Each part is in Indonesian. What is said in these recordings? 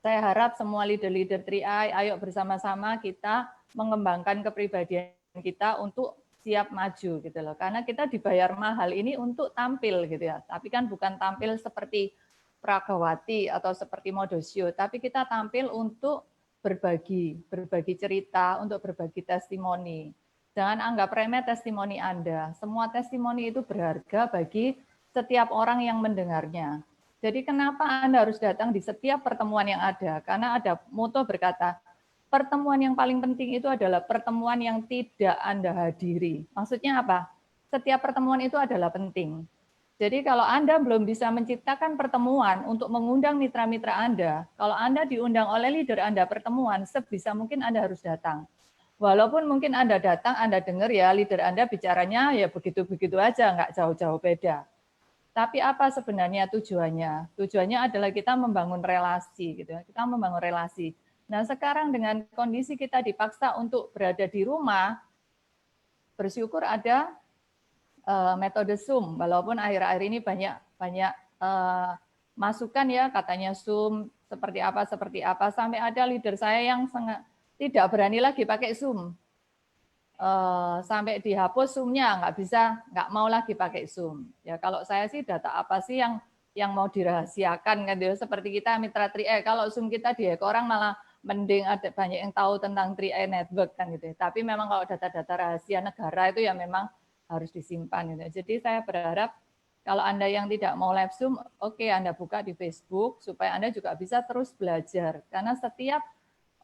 Saya harap semua leader-leader 3i, ayo bersama-sama kita mengembangkan kepribadian kita untuk siap maju gitu loh. Karena kita dibayar mahal ini untuk tampil gitu ya. Tapi kan bukan tampil seperti Pragawati atau seperti Modosio, tapi kita tampil untuk berbagi cerita, untuk berbagi testimoni. Jangan anggap remeh testimoni Anda. Semua testimoni itu berharga bagi setiap orang yang mendengarnya. Jadi kenapa Anda harus datang di setiap pertemuan yang ada? Karena ada moto berkata, pertemuan yang paling penting itu adalah pertemuan yang tidak Anda hadiri. Maksudnya apa? Setiap pertemuan itu adalah penting. Jadi kalau Anda belum bisa menciptakan pertemuan untuk mengundang mitra-mitra Anda, kalau Anda diundang oleh leader Anda pertemuan, sebisa mungkin Anda harus datang. Walaupun mungkin Anda datang, Anda dengar ya leader Anda bicaranya ya begitu-begitu aja, nggak jauh-jauh beda. Tapi apa sebenarnya tujuannya? Tujuannya adalah kita membangun relasi, gitu ya. Kita membangun relasi. Nah, sekarang dengan kondisi kita dipaksa untuk berada di rumah, bersyukur ada metode Zoom. Walaupun akhir-akhir ini banyak masukan ya, katanya Zoom seperti apa, sampai ada leader saya yang tidak berani lagi pakai Zoom. Sampai dihapus Zoom-nya, nggak mau lagi pakai Zoom. Ya kalau saya sih data apa sih yang mau dirahasiakan kan gitu. Seperti kita mitra 3i, kalau Zoom kita dihack orang malah mending ada banyak yang tahu tentang 3i network kan gitu. Tapi memang kalau data-data rahasia negara itu ya memang harus disimpan gitu. Jadi saya berharap kalau Anda yang tidak mau live Zoom, oke Anda buka di Facebook supaya Anda juga bisa terus belajar. Karena setiap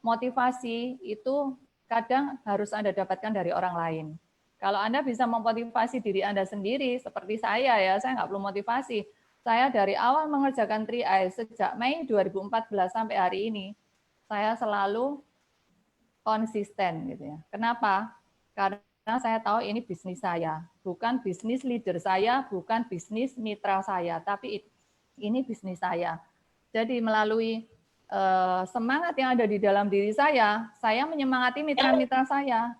motivasi itu kadang harus Anda dapatkan dari orang lain. Kalau Anda bisa memotivasi diri Anda sendiri, seperti saya ya, saya nggak perlu motivasi. Saya dari awal mengerjakan 3i, sejak Mei 2014 sampai hari ini, saya selalu konsisten gitu ya. Kenapa? Karena saya tahu ini bisnis saya, bukan bisnis leader saya, bukan bisnis mitra saya, tapi ini bisnis saya. Jadi melalui semangat yang ada di dalam diri saya menyemangati mitra-mitra saya.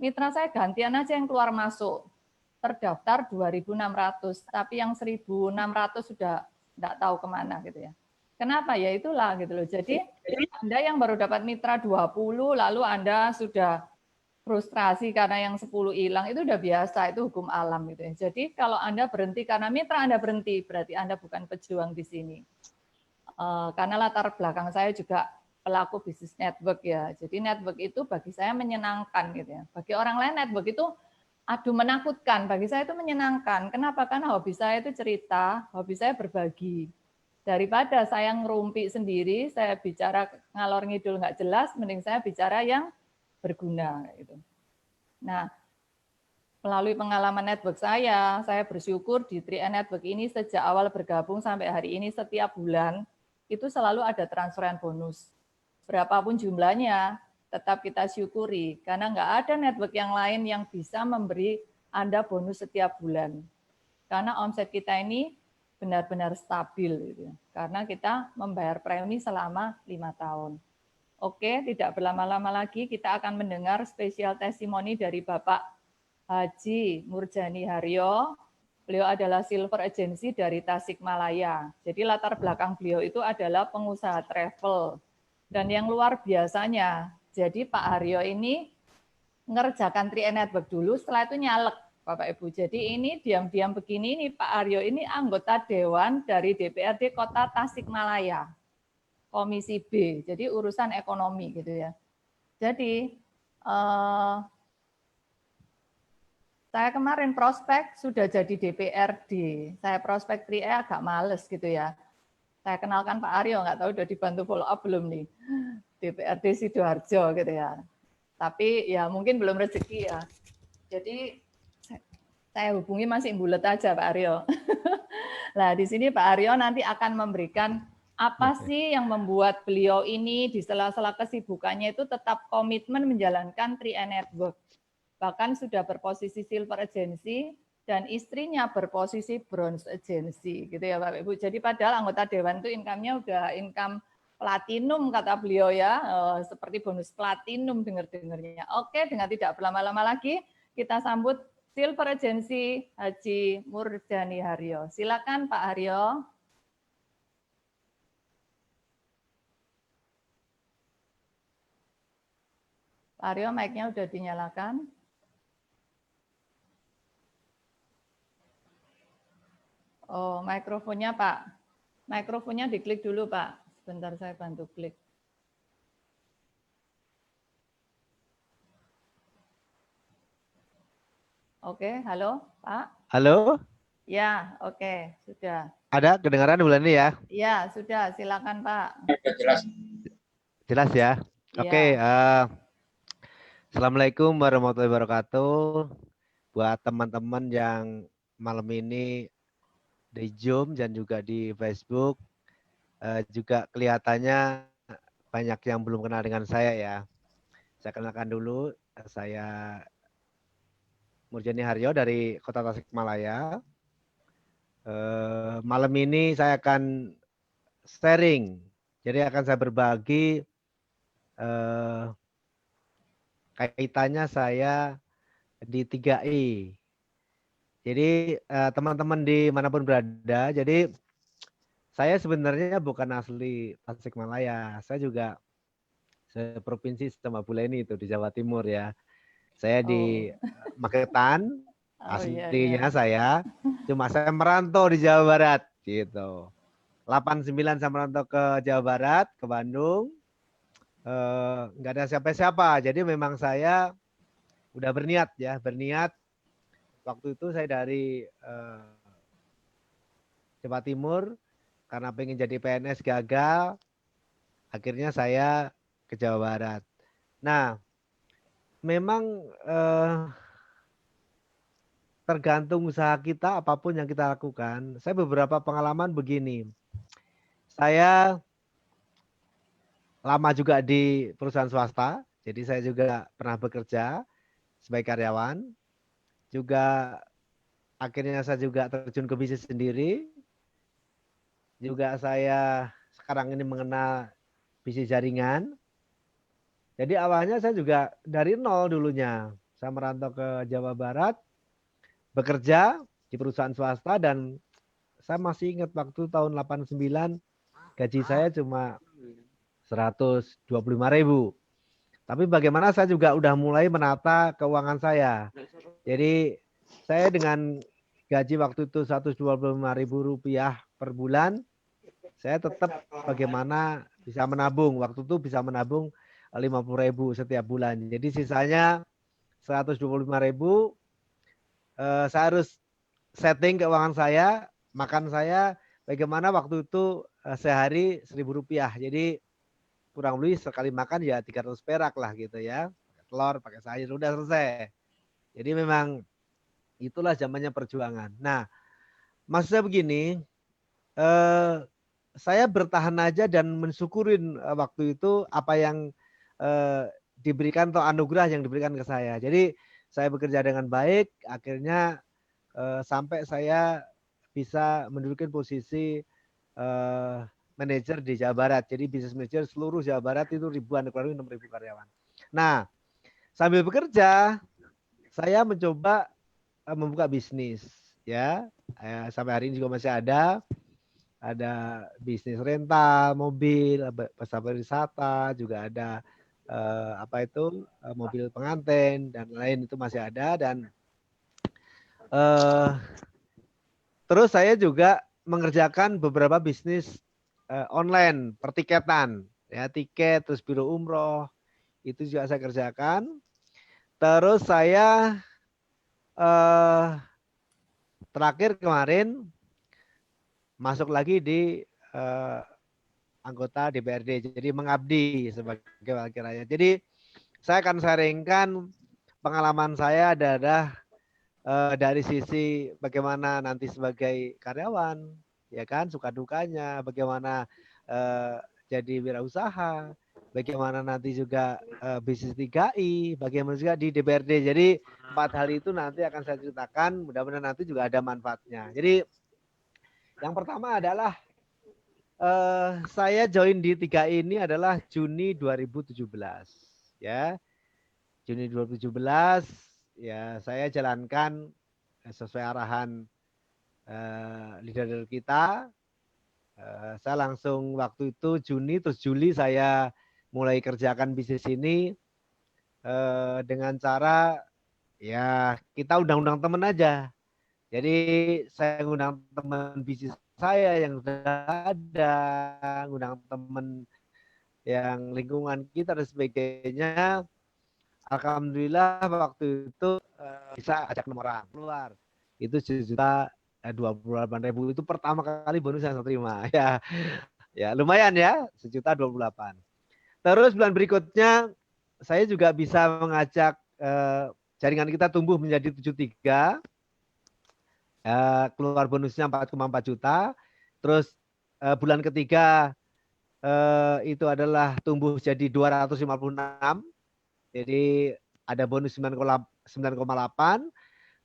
Mitra saya gantian aja yang keluar masuk. Terdaftar 2.600, tapi yang 1.600 sudah tidak tahu kemana gitu ya. Kenapa? Ya itulah gitu loh. Jadi Anda yang baru dapat mitra 20, lalu Anda sudah frustrasi karena yang 10 hilang, itu udah biasa, itu hukum alam gitu ya. Jadi kalau Anda berhenti karena mitra Anda berhenti, berarti Anda bukan pejuang di sini. Karena latar belakang saya juga pelaku bisnis network ya. Jadi network itu bagi saya menyenangkan gitu ya. Bagi orang lain network itu aduh menakutkan, bagi saya itu menyenangkan. Kenapa? Karena hobi saya itu cerita, hobi saya berbagi. Daripada saya ngerumpi sendiri, saya bicara ngalor ngidul nggak jelas, mending saya bicara yang berguna gitu. Nah, melalui pengalaman network saya bersyukur di 3i Network ini sejak awal bergabung sampai hari ini setiap bulan itu selalu ada transferan bonus. Berapapun jumlahnya, tetap kita syukuri. Karena nggak ada network yang lain yang bisa memberi Anda bonus setiap bulan. Karena omset kita ini benar-benar stabil. Gitu. Karena kita membayar premi selama 5 tahun. Oke, tidak berlama-lama lagi, kita akan mendengar spesial testimoni dari Bapak Haji Murjani Haryo. Beliau adalah Silver Agency dari Tasikmalaya. Jadi latar belakang beliau itu adalah pengusaha travel. Dan yang luar biasanya, jadi Pak Haryo ini ngerjakan 3i Network dulu, setelah itu nyalek Bapak Ibu. Jadi ini diam-diam begini, ini Pak Haryo ini anggota Dewan dari DPRD Kota Tasikmalaya, Komisi B, jadi urusan ekonomi gitu ya. Jadi saya kemarin prospek sudah jadi DPRD. Saya prospek 3i agak males gitu ya. Saya kenalkan Pak Aryo, nggak tahu udah dibantu follow up belum nih. DPRD Sidoarjo gitu ya. Tapi ya mungkin belum rezeki ya. Jadi saya hubungi masih bulet aja Pak Aryo. Nah di sini Pak Aryo nanti akan memberikan apa sih yang membuat beliau ini di sela-sela kesibukannya itu tetap komitmen menjalankan 3i Network. Bahkan sudah berposisi Silver Agency dan istrinya berposisi Bronze Agency gitu ya Bapak Ibu. Jadi padahal anggota dewan itu income-nya udah income platinum kata beliau ya, seperti bonus platinum dengar-dengarnya. Oke, dengan tidak berlama-lama lagi kita sambut Silver Agency Haji Murjani Haryo. Silakan Pak Haryo. Pak Aryo, mic-nya udah dinyalakan. Oh, mikrofonnya Pak. Mikrofonnya diklik dulu Pak. Sebentar saya bantu klik. Oke, halo Pak. Halo? Ya, oke, sudah. Ada kedengaran bulan ini ya? Ya, sudah. Silakan Pak. Jelas. Jelas ya? Oke, Ya. Assalamualaikum warahmatullahi wabarakatuh. Buat teman-teman yang malam ini di Zoom dan juga di Facebook, juga kelihatannya banyak yang belum kenal dengan saya ya. Saya kenalkan dulu, saya Murjani Haryo dari Kota Tasikmalaya. Malam ini saya akan sharing, jadi akan saya berbagi kaitannya saya di 3I. Jadi teman-teman dimanapun berada, jadi saya sebenarnya bukan asli Tasikmalaya, saya juga seprovinsi sama Buleni itu di Jawa Timur ya. Saya di Magetan, aslinya saya, cuma saya merantau di Jawa Barat gitu. 89 saya merantau ke Jawa Barat, ke Bandung, nggak ada siapa-siapa, jadi memang saya udah berniat ya, berniat. Waktu itu saya dari Jawa Timur, karena pengen jadi PNS gagal, akhirnya saya ke Jawa Barat. Nah, memang tergantung usaha kita, apapun yang kita lakukan. Saya beberapa pengalaman begini. Saya lama juga di perusahaan swasta, jadi saya juga pernah bekerja sebagai karyawan. Juga akhirnya saya juga terjun ke bisnis sendiri. Juga saya sekarang ini mengenal bisnis jaringan. Jadi awalnya saya juga dari nol dulunya. Saya merantau ke Jawa Barat, bekerja di perusahaan swasta, dan saya masih ingat waktu tahun 89 gaji saya cuma 125.000. Tapi bagaimana saya juga udah mulai menata keuangan saya. Jadi saya dengan gaji waktu itu Rp125.000 per bulan, saya tetap bagaimana bisa menabung. Waktu itu bisa menabung 50.000 setiap bulan. Jadi sisanya 125.000. Saya harus setting keuangan saya, makan saya bagaimana waktu itu sehari Rp1.000. Jadi kurang lebih sekali makan ya 300 perak lah gitu ya. Pakai telur, pakai sayur, udah selesai. Jadi memang itulah zamannya perjuangan. Nah, maksud saya begini, saya bertahan aja dan mensyukurin waktu itu apa yang diberikan atau anugerah yang diberikan ke saya. Jadi saya bekerja dengan baik, akhirnya sampai saya bisa menduduki posisi manajer di Jawa Barat. Jadi bisnis manajer seluruh Jawa Barat itu ribuan, kurang lebih 6.000 karyawan. Nah, sambil bekerja, saya mencoba membuka bisnis, ya. Sampai hari ini juga masih ada bisnis rental mobil, pasar pariwisata, juga ada mobil pengantin dan lain itu masih ada. Dan terus saya juga mengerjakan beberapa bisnis online, pertiketan, ya, tiket, terus biro umroh, itu juga saya kerjakan. Terus saya terakhir kemarin masuk lagi di anggota DPRD, jadi mengabdi sebagai wakil rakyat. Jadi saya akan sharingkan pengalaman saya adalah dari sisi bagaimana nanti sebagai karyawan, ya kan, suka dukanya, bagaimana jadi wirausaha, bagaimana nanti juga bisnis 3I, bagaimana juga di DPRD. Jadi 4 hal itu nanti akan saya ceritakan, mudah-mudahan nanti juga ada manfaatnya. Jadi yang pertama adalah saya join di 3I ini adalah Juni 2017, ya. Juni 2017 ya saya jalankan sesuai arahan leader kita. Saya langsung waktu itu Juni, terus Juli saya mulai kerjakan bisnis ini. dengan cara ya kita undang-undang teman aja. Jadi saya ngundang teman bisnis saya yang sudah ada, ngundang teman yang lingkungan kita dan sebagainya. Alhamdulillah waktu itu bisa ajak 6 orang keluar. Itu 1.028.000 itu pertama kali bonus yang saya terima. Ya lumayan ya, 1.028.000. Terus bulan berikutnya saya juga bisa mengajak jaringan kita tumbuh menjadi 73. Keluar bonusnya 4,4 juta. Terus bulan ketiga itu adalah tumbuh jadi 256. Jadi ada bonus 9,8.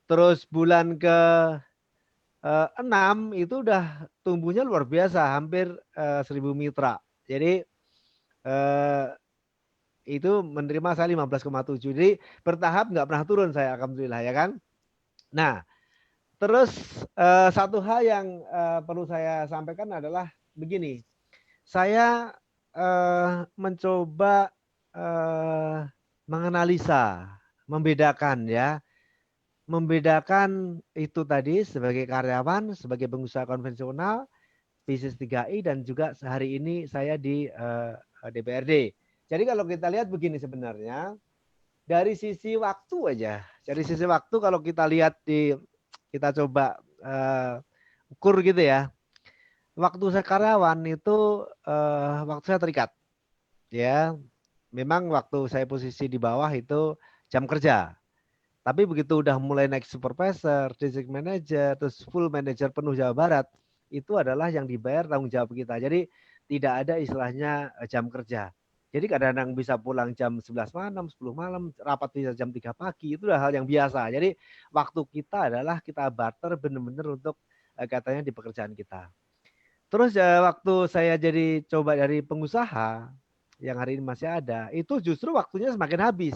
Terus bulan ke 6 itu udah tumbuhnya luar biasa, hampir 1.000 mitra. Jadi itu menerima saya 15,7. Jadi bertahap nggak pernah turun saya, alhamdulillah ya kan. Nah, terus satu hal yang perlu saya sampaikan adalah begini. Saya mencoba menganalisa, membedakan ya. Membedakan itu tadi sebagai karyawan, sebagai pengusaha konvensional, bisnis 3i dan juga sehari ini saya di DPRD. Jadi kalau kita lihat begini sebenarnya, dari sisi waktu aja, dari sisi waktu kalau kita lihat kita coba ukur gitu ya, waktu saya karyawan itu waktu saya terikat, ya. Memang waktu saya posisi di bawah itu jam kerja. Tapi begitu udah mulai naik supervisor, district manager, terus full manager penuh Jawa Barat, itu adalah yang dibayar tanggung jawab kita. Jadi tidak ada istilahnya jam kerja. Jadi kadang-kadang bisa pulang jam 11 malam, 10 malam, rapat bisa jam 3 pagi, itu udah hal yang biasa. Jadi waktu kita adalah kita barter benar-benar untuk katanya di pekerjaan kita. Terus waktu saya jadi coba dari pengusaha, yang hari ini masih ada, itu justru waktunya semakin habis.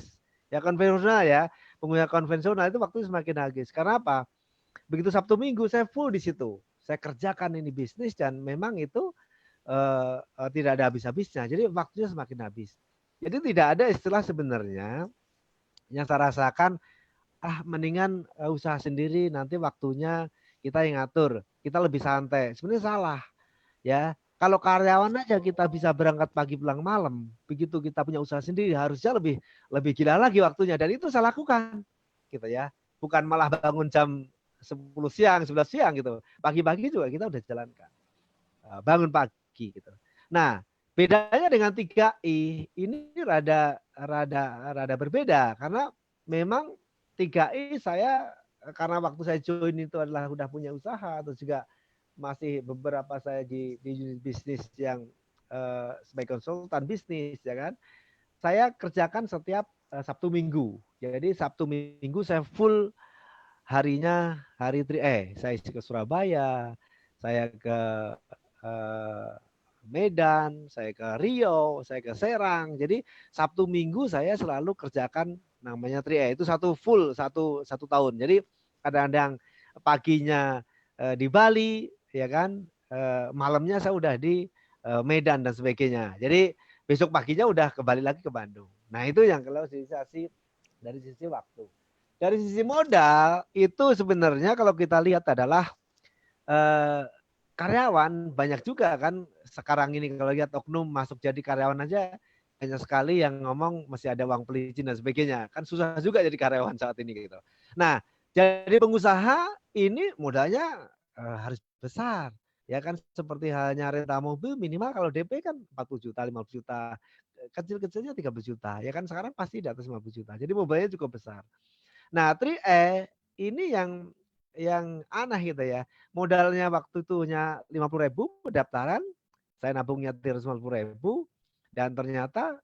Ya konvensional ya, pengusaha konvensional itu waktu semakin habis. Karena apa? Begitu Sabtu Minggu saya full di situ. Saya kerjakan ini bisnis dan memang itu tidak ada habis-habisnya. Jadi waktunya semakin habis. Jadi tidak ada istilah sebenarnya yang saya rasakan, mendingan usaha sendiri nanti waktunya kita yang ngatur. Kita lebih santai. Sebenarnya salah. Ya, kalau karyawan aja kita bisa berangkat pagi pulang malam, begitu kita punya usaha sendiri harusnya lebih gila lagi waktunya dan itu saya lakukan gitu ya. Bukan malah bangun jam 10 siang, 11 siang gitu. Pagi-pagi juga kita udah jalankan. Bangun pagi gitu. Nah, bedanya dengan 3i ini rada berbeda karena memang 3i saya karena waktu saya join itu adalah udah punya usaha atau juga masih beberapa saya di unit bisnis yang sebagai konsultan bisnis ya kan. Saya kerjakan setiap Sabtu Minggu. Jadi Sabtu Minggu saya full harinya hari saya ke Surabaya, saya ke Medan, saya ke Riau, saya ke Serang. Jadi Sabtu Minggu saya selalu kerjakan namanya 3 itu satu tahun. Jadi kadang-kadang paginya di Bali ya kan, malamnya saya udah di Medan dan sebagainya. Jadi besok paginya udah kembali lagi ke Bandung. Nah itu yang kalau dari sisi waktu. Dari sisi modal itu sebenarnya kalau kita lihat adalah karyawan banyak juga kan sekarang ini kalau lihat oknum masuk jadi karyawan aja banyak sekali yang ngomong masih ada uang pelicin dan sebagainya. Kan susah juga jadi karyawan saat ini gitu. Nah, jadi pengusaha ini modalnya harus besar. Ya kan seperti halnya renta mobil minimal kalau DP kan 40 juta, 50 juta. Kecil-kecilnya 30 juta. Ya kan sekarang pasti di atas 50 juta. Jadi modalnya cukup besar. Nah, 3E ini yang aneh gitu ya. Modalnya waktu itu hanya 50.000 pendaftaran, saya nabungnya 350.000 dan ternyata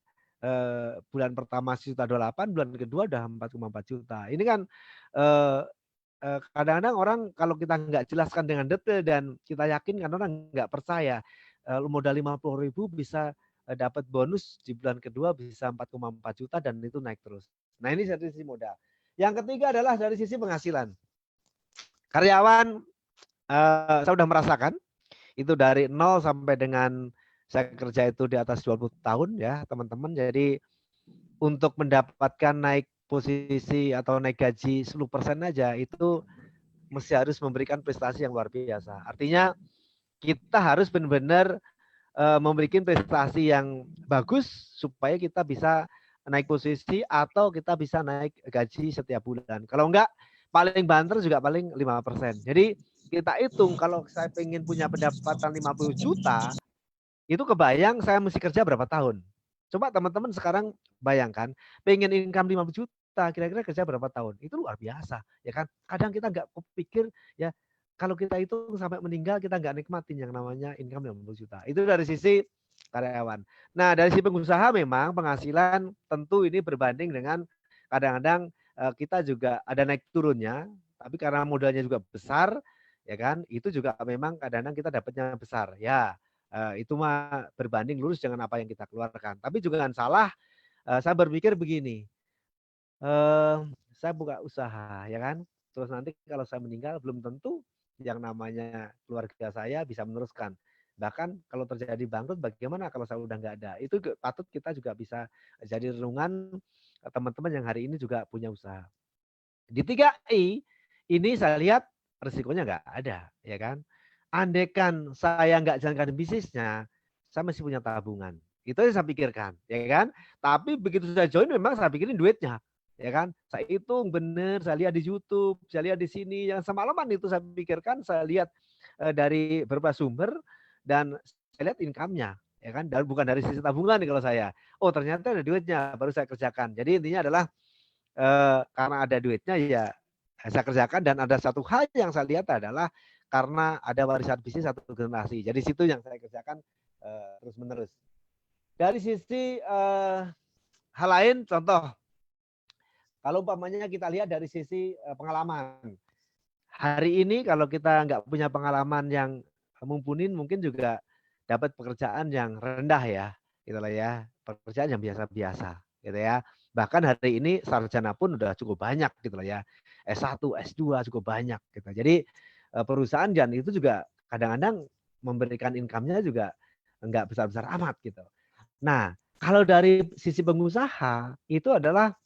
bulan pertama 1.028, bulan kedua udah 4,4 juta. Ini kan kadang-kadang orang kalau kita nggak jelaskan dengan detail dan kita yakin kan orang nggak percaya. Modal 50.000 bisa dapat bonus di bulan kedua bisa 4,4 juta dan itu naik terus. Nah ini dari sisi modal. Yang ketiga adalah dari sisi penghasilan. Karyawan saya sudah merasakan itu dari 0 sampai dengan saya kerja itu di atas 20 tahun ya teman-teman. Jadi untuk mendapatkan naik posisi atau naik gaji 10% aja itu mesti harus memberikan prestasi yang luar biasa. Artinya kita harus benar-benar memberikan prestasi yang bagus supaya kita bisa naik posisi atau kita bisa naik gaji setiap bulan. Kalau enggak, paling banter juga paling 5%. Jadi kita hitung kalau saya pengen punya pendapatan 50 juta, itu kebayang saya mesti kerja berapa tahun. Coba teman-teman sekarang bayangkan, pengen income 50 juta, kira-kira kerja berapa tahun? Itu luar biasa, ya kan? Kadang kita nggak kepikir, ya kalau kita itu sampai meninggal kita nggak nikmatin yang namanya income 50 juta. Itu dari sisi karyawan. Nah, dari sisi pengusaha memang penghasilan tentu ini berbanding dengan kadang-kadang kita juga ada naik turunnya, tapi karena modalnya juga besar, ya kan? Itu juga memang kadang-kadang kita dapatnya besar. Ya, itu mah berbanding lurus dengan apa yang kita keluarkan. Tapi juga jangan salah, saya berpikir begini, eh, saya buka usaha, ya kan? Terus nanti kalau saya meninggal belum tentu yang namanya keluarga saya bisa meneruskan. Bahkan kalau terjadi bangkrut, bagaimana kalau saya udah nggak ada? Itu patut kita juga bisa jadi renungan teman-teman yang hari ini juga punya usaha. Di 3I ini saya lihat resikonya nggak ada, ya kan? Andekan saya nggak jalankan bisnisnya, saya masih punya tabungan. Itu yang saya pikirkan, ya kan? Tapi begitu saya join memang saya pikirin duitnya, ya kan? Saya hitung bener, saya lihat di YouTube, saya lihat di sini, yang semalaman itu saya pikirkan, saya lihat dari beberapa sumber dan saya lihat income-nya, ya kan? Dan bukan dari sisi tabungan nih kalau saya. Oh ternyata ada duitnya, baru saya kerjakan. Jadi intinya adalah karena ada duitnya ya saya kerjakan dan ada satu hal yang saya lihat adalah karena ada warisan bisnis satu generasi. Jadi situ yang saya kerjakan terus menerus. Dari sisi hal lain, contoh kalau umpamanya kita lihat dari sisi pengalaman. Hari ini kalau kita nggak punya pengalaman yang mumpuni, mungkin juga dapat pekerjaan yang rendah ya, gitulah ya, pekerjaan yang biasa-biasa, gitu ya. Bahkan hari ini sarjana pun udah cukup banyak, gitulah ya. S1, S2 cukup banyak, gitu. Jadi perusahaan dan itu juga kadang-kadang memberikan income-nya juga nggak besar-besar amat, gitu. Nah, kalau dari sisi pengusaha itu adalah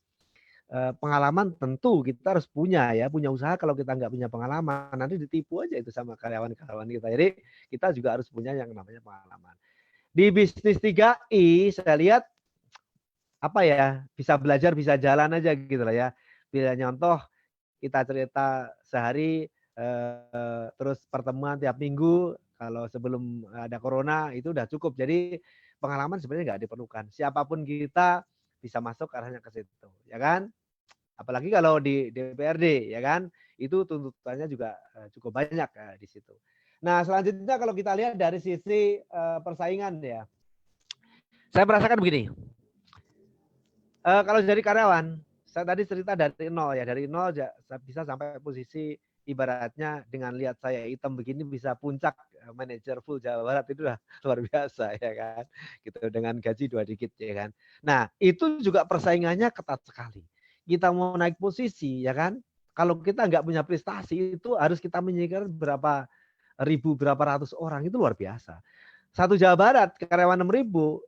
pengalaman tentu kita harus punya ya, punya usaha. Kalau kita nggak punya pengalaman nanti ditipu aja itu sama karyawan-karyawan kita. Jadi kita juga harus punya yang namanya pengalaman. Di bisnis 3I saya lihat apa ya, bisa belajar bisa jalan aja gitu lah ya. Bila nyontoh kita cerita sehari terus pertemuan tiap minggu kalau sebelum ada corona itu udah cukup. Jadi pengalaman sebenarnya nggak diperlukan. Siapapun kita bisa masuk arahnya ke situ, ya kan? Apalagi kalau di DPRD, ya kan, itu tuntutannya juga cukup banyak di situ. Nah, selanjutnya kalau kita lihat dari sisi persaingan ya, saya merasakan begini. Kalau jadi karyawan, saya tadi cerita dari nol ya, dari nol bisa sampai posisi ibaratnya dengan lihat saya hitam begini bisa puncak manajer full Jawa Barat itu udah luar biasa ya kan, gitu dengan gaji 2 digit ya kan. Nah, itu juga persaingannya ketat sekali. Kita mau naik posisi ya kan, kalau kita nggak punya prestasi itu harus kita menyingkirkan berapa ribu, berapa ratus orang, itu luar biasa. Satu Jawa Barat karyawan 6.000,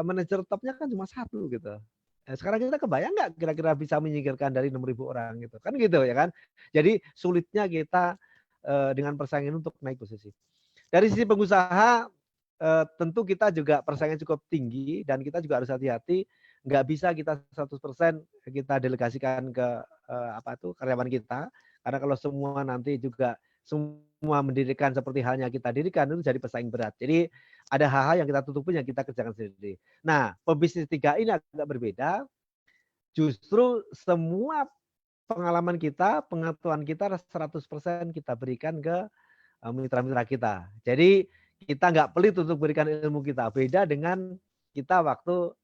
manajer topnya kan cuma satu gitu. Nah, sekarang kita kebayang nggak kira-kira bisa menyingkirkan dari 6.000 orang gitu kan, gitu ya kan. Jadi sulitnya kita dengan persaingan untuk naik posisi. Dari sisi pengusaha tentu kita juga persaingan cukup tinggi dan kita juga harus hati-hati, nggak bisa kita 100% kita delegasikan ke karyawan kita, karena kalau semua nanti juga semua mendirikan seperti halnya kita dirikan itu jadi pesaing berat. Jadi ada hal-hal yang kita tutupin yang kita kerjakan sendiri. Nah, pebisnis 3 ini agak berbeda. Justru semua pengalaman kita, pengetahuan kita 100% kita berikan ke mitra-mitra kita. Jadi kita nggak pelit untuk berikan ilmu kita. Beda dengan kita waktu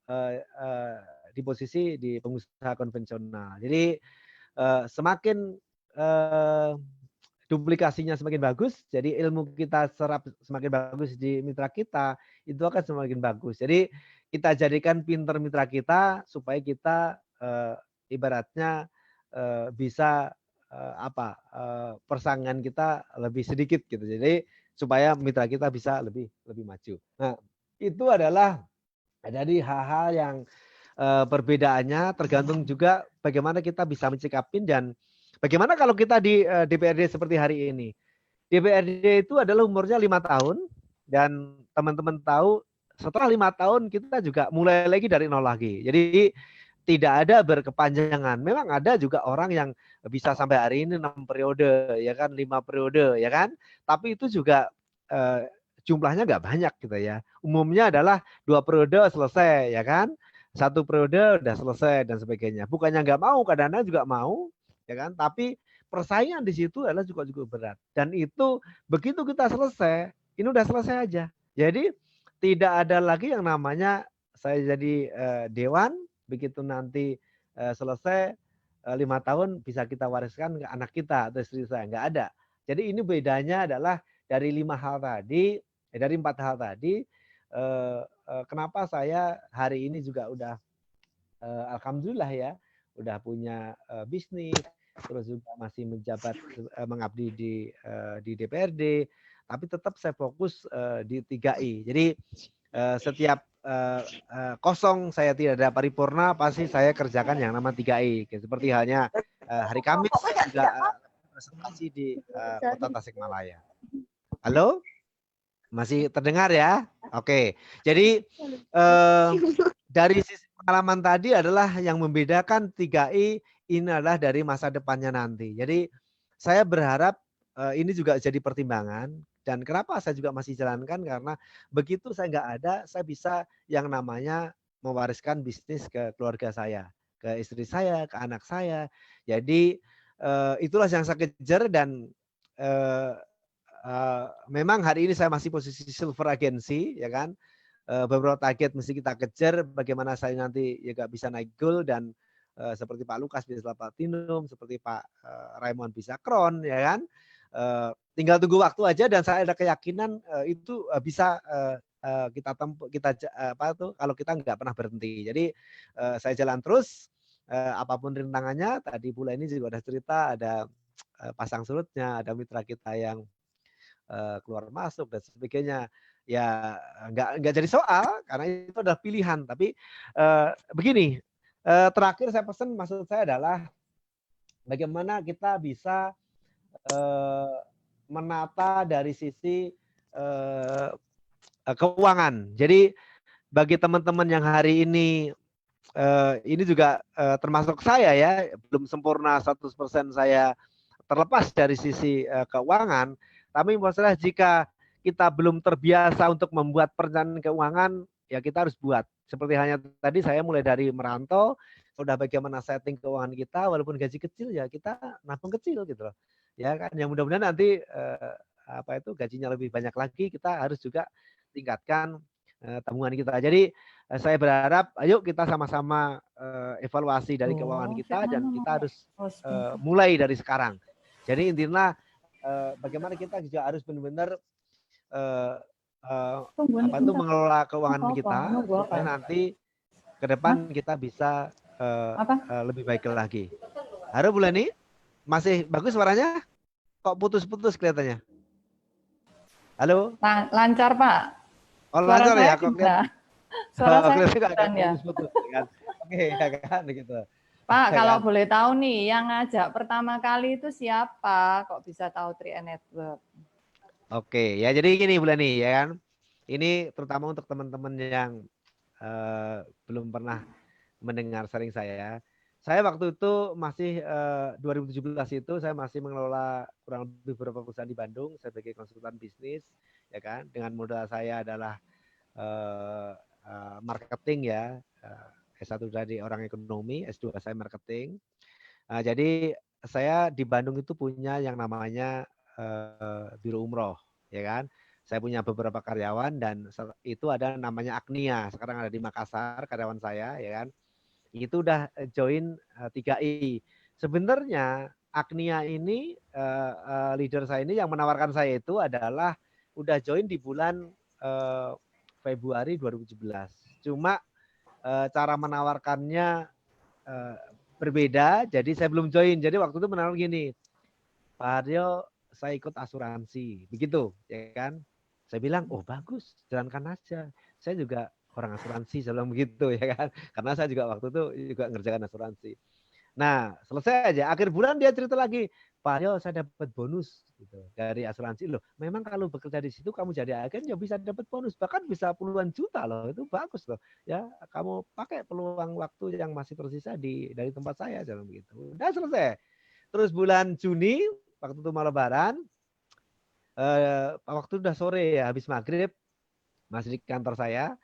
di posisi di pengusaha konvensional. Jadi semakin duplikasinya semakin bagus, jadi ilmu kita serap semakin bagus di mitra kita, itu akan semakin bagus. Jadi kita jadikan pinter mitra kita supaya kita ibaratnya bisa persaingan kita lebih sedikit gitu. Jadi supaya mitra kita bisa lebih maju. Nah, itu adalah dari hal-hal yang perbedaannya, tergantung juga bagaimana kita bisa mencikapin dan bagaimana kalau kita di DPRD seperti hari ini. DPRD itu adalah umurnya 5 tahun dan teman-teman tahu setelah 5 tahun kita juga mulai lagi dari nol lagi. Jadi tidak ada berkepanjangan. Memang ada juga orang yang bisa sampai hari ini 6 periode, ya kan, 5 periode, ya kan. Tapi itu juga jumlahnya nggak banyak gitu ya. Umumnya adalah 2 periode selesai, ya kan. 1 periode udah selesai dan sebagainya. Bukannya nggak mau, kadang-kadang juga mau, ya kan. Tapi persaingan di situ adalah juga cukup berat. Dan itu begitu kita selesai, ini udah selesai aja. Jadi tidak ada lagi yang namanya saya jadi dewan, begitu nanti selesai 5 tahun bisa kita wariskan ke anak kita atau istri saya, nggak ada. Jadi ini bedanya adalah dari 5 hal tadi, dari 4 hal tadi, kenapa saya hari ini juga udah alhamdulillah ya, udah punya bisnis, terus juga masih menjabat mengabdi di DPRD, tapi tetap saya fokus di 3I. Jadi setiap kosong saya tidak ada paripurna, pasti saya kerjakan yang nama 3I. Seperti halnya hari Kamis saya juga presentasi di Kota Tasikmalaya. Halo? Masih terdengar ya? Oke. Jadi dari sisi pengalaman tadi adalah yang membedakan 3I ini adalah dari masa depannya nanti. Jadi saya berharap ini juga jadi pertimbangan dan kenapa saya juga masih jalankan karena begitu saya nggak ada, saya bisa yang namanya mewariskan bisnis ke keluarga saya, ke istri saya, ke anak saya. Jadi itulah yang saya kejar dan memang hari ini saya masih posisi silver agency, ya kan. Beberapa target mesti kita kejar. Bagaimana saya nanti ya gak bisa naik gold dan seperti Pak Lukas bisa platinum, seperti Pak Raymond bisa crown, ya kan. Tinggal tunggu waktu aja dan saya ada keyakinan itu bisa kita tempuh, kita apa tuh kalau kita nggak pernah berhenti. Jadi saya jalan terus apapun rintangannya. Tadi Bula ini juga ada cerita, ada pasang surutnya, ada mitra kita yang keluar masuk dan sebagainya. Ya nggak jadi soal karena itu adalah pilihan. Tapi begini, terakhir saya pesan maksud saya adalah bagaimana kita bisa menata dari sisi keuangan. Jadi bagi teman-teman yang hari ini juga termasuk saya ya, belum sempurna 100% saya terlepas dari sisi keuangan, tapi masalah jika kita belum terbiasa untuk membuat perencanaan keuangan, ya kita harus buat. Seperti halnya tadi saya mulai dari merantau, sudah bagaimana setting keuangan kita, walaupun gaji kecil ya kita nabung kecil gitu loh. Ya kan, yang mudah-mudahan nanti apa itu gajinya lebih banyak lagi, kita harus juga tingkatkan tabungan kita. Jadi saya berharap ayo kita sama-sama evaluasi dari keuangan kita dan kita harus mulai dari sekarang. Jadi intinya bagaimana kita juga harus benar-benar apa itu mengelola keuangan kita supaya nanti ke depan kita bisa lebih baik lagi. Halo Bulani, masih bagus suaranya? Kok putus-putus kelihatannya? Halo? Lancar Pak. Oh lancar ya? Kok suara saya kan ya. Putus-putus kan? Oke, ya kan gitu. Pak, kalau boleh tahu nih, yang ngajak pertama kali itu siapa? Kok bisa tahu 3i Network? Oke, ya jadi gini Bulani ya kan. Ini terutama untuk teman-teman yang belum pernah mendengar sharing saya. Saya waktu itu masih 2017 itu saya masih mengelola kurang lebih beberapa perusahaan di Bandung sebagai konsultan bisnis, ya kan. Dengan modal saya adalah marketing ya. S1 dari orang ekonomi, S2 saya marketing. Jadi saya di Bandung itu punya yang namanya biro umroh, ya kan. Saya punya beberapa karyawan dan itu ada namanya Agnia. Sekarang ada di Makassar karyawan saya, ya kan. Itu udah join 3i. Sebenarnya Agnia ini leader saya ini yang menawarkan saya itu adalah udah join di bulan Februari 2017. Cuma cara menawarkannya berbeda, jadi saya belum join. Jadi waktu itu menawarkan gini, Pak Haryo, saya ikut asuransi, begitu, ya kan? Saya bilang, oh bagus, jalankan aja. Saya juga orang asuransi, saya bilang begitu ya kan. Karena saya juga waktu itu juga ngerjakan asuransi. Nah, selesai aja. Akhir bulan dia cerita lagi, Pak Aryo saya dapat bonus gitu dari asuransi loh. Memang kalau bekerja di situ kamu jadi agen ya bisa dapat bonus, bahkan bisa puluhan juta loh. Itu bagus loh. Ya, kamu pakai peluang waktu yang masih tersisa dari tempat saya dalam begitu. Udah selesai. Terus bulan Juni waktu itu mau lebaran, waktu udah sore ya habis maghrib masih di kantor saya,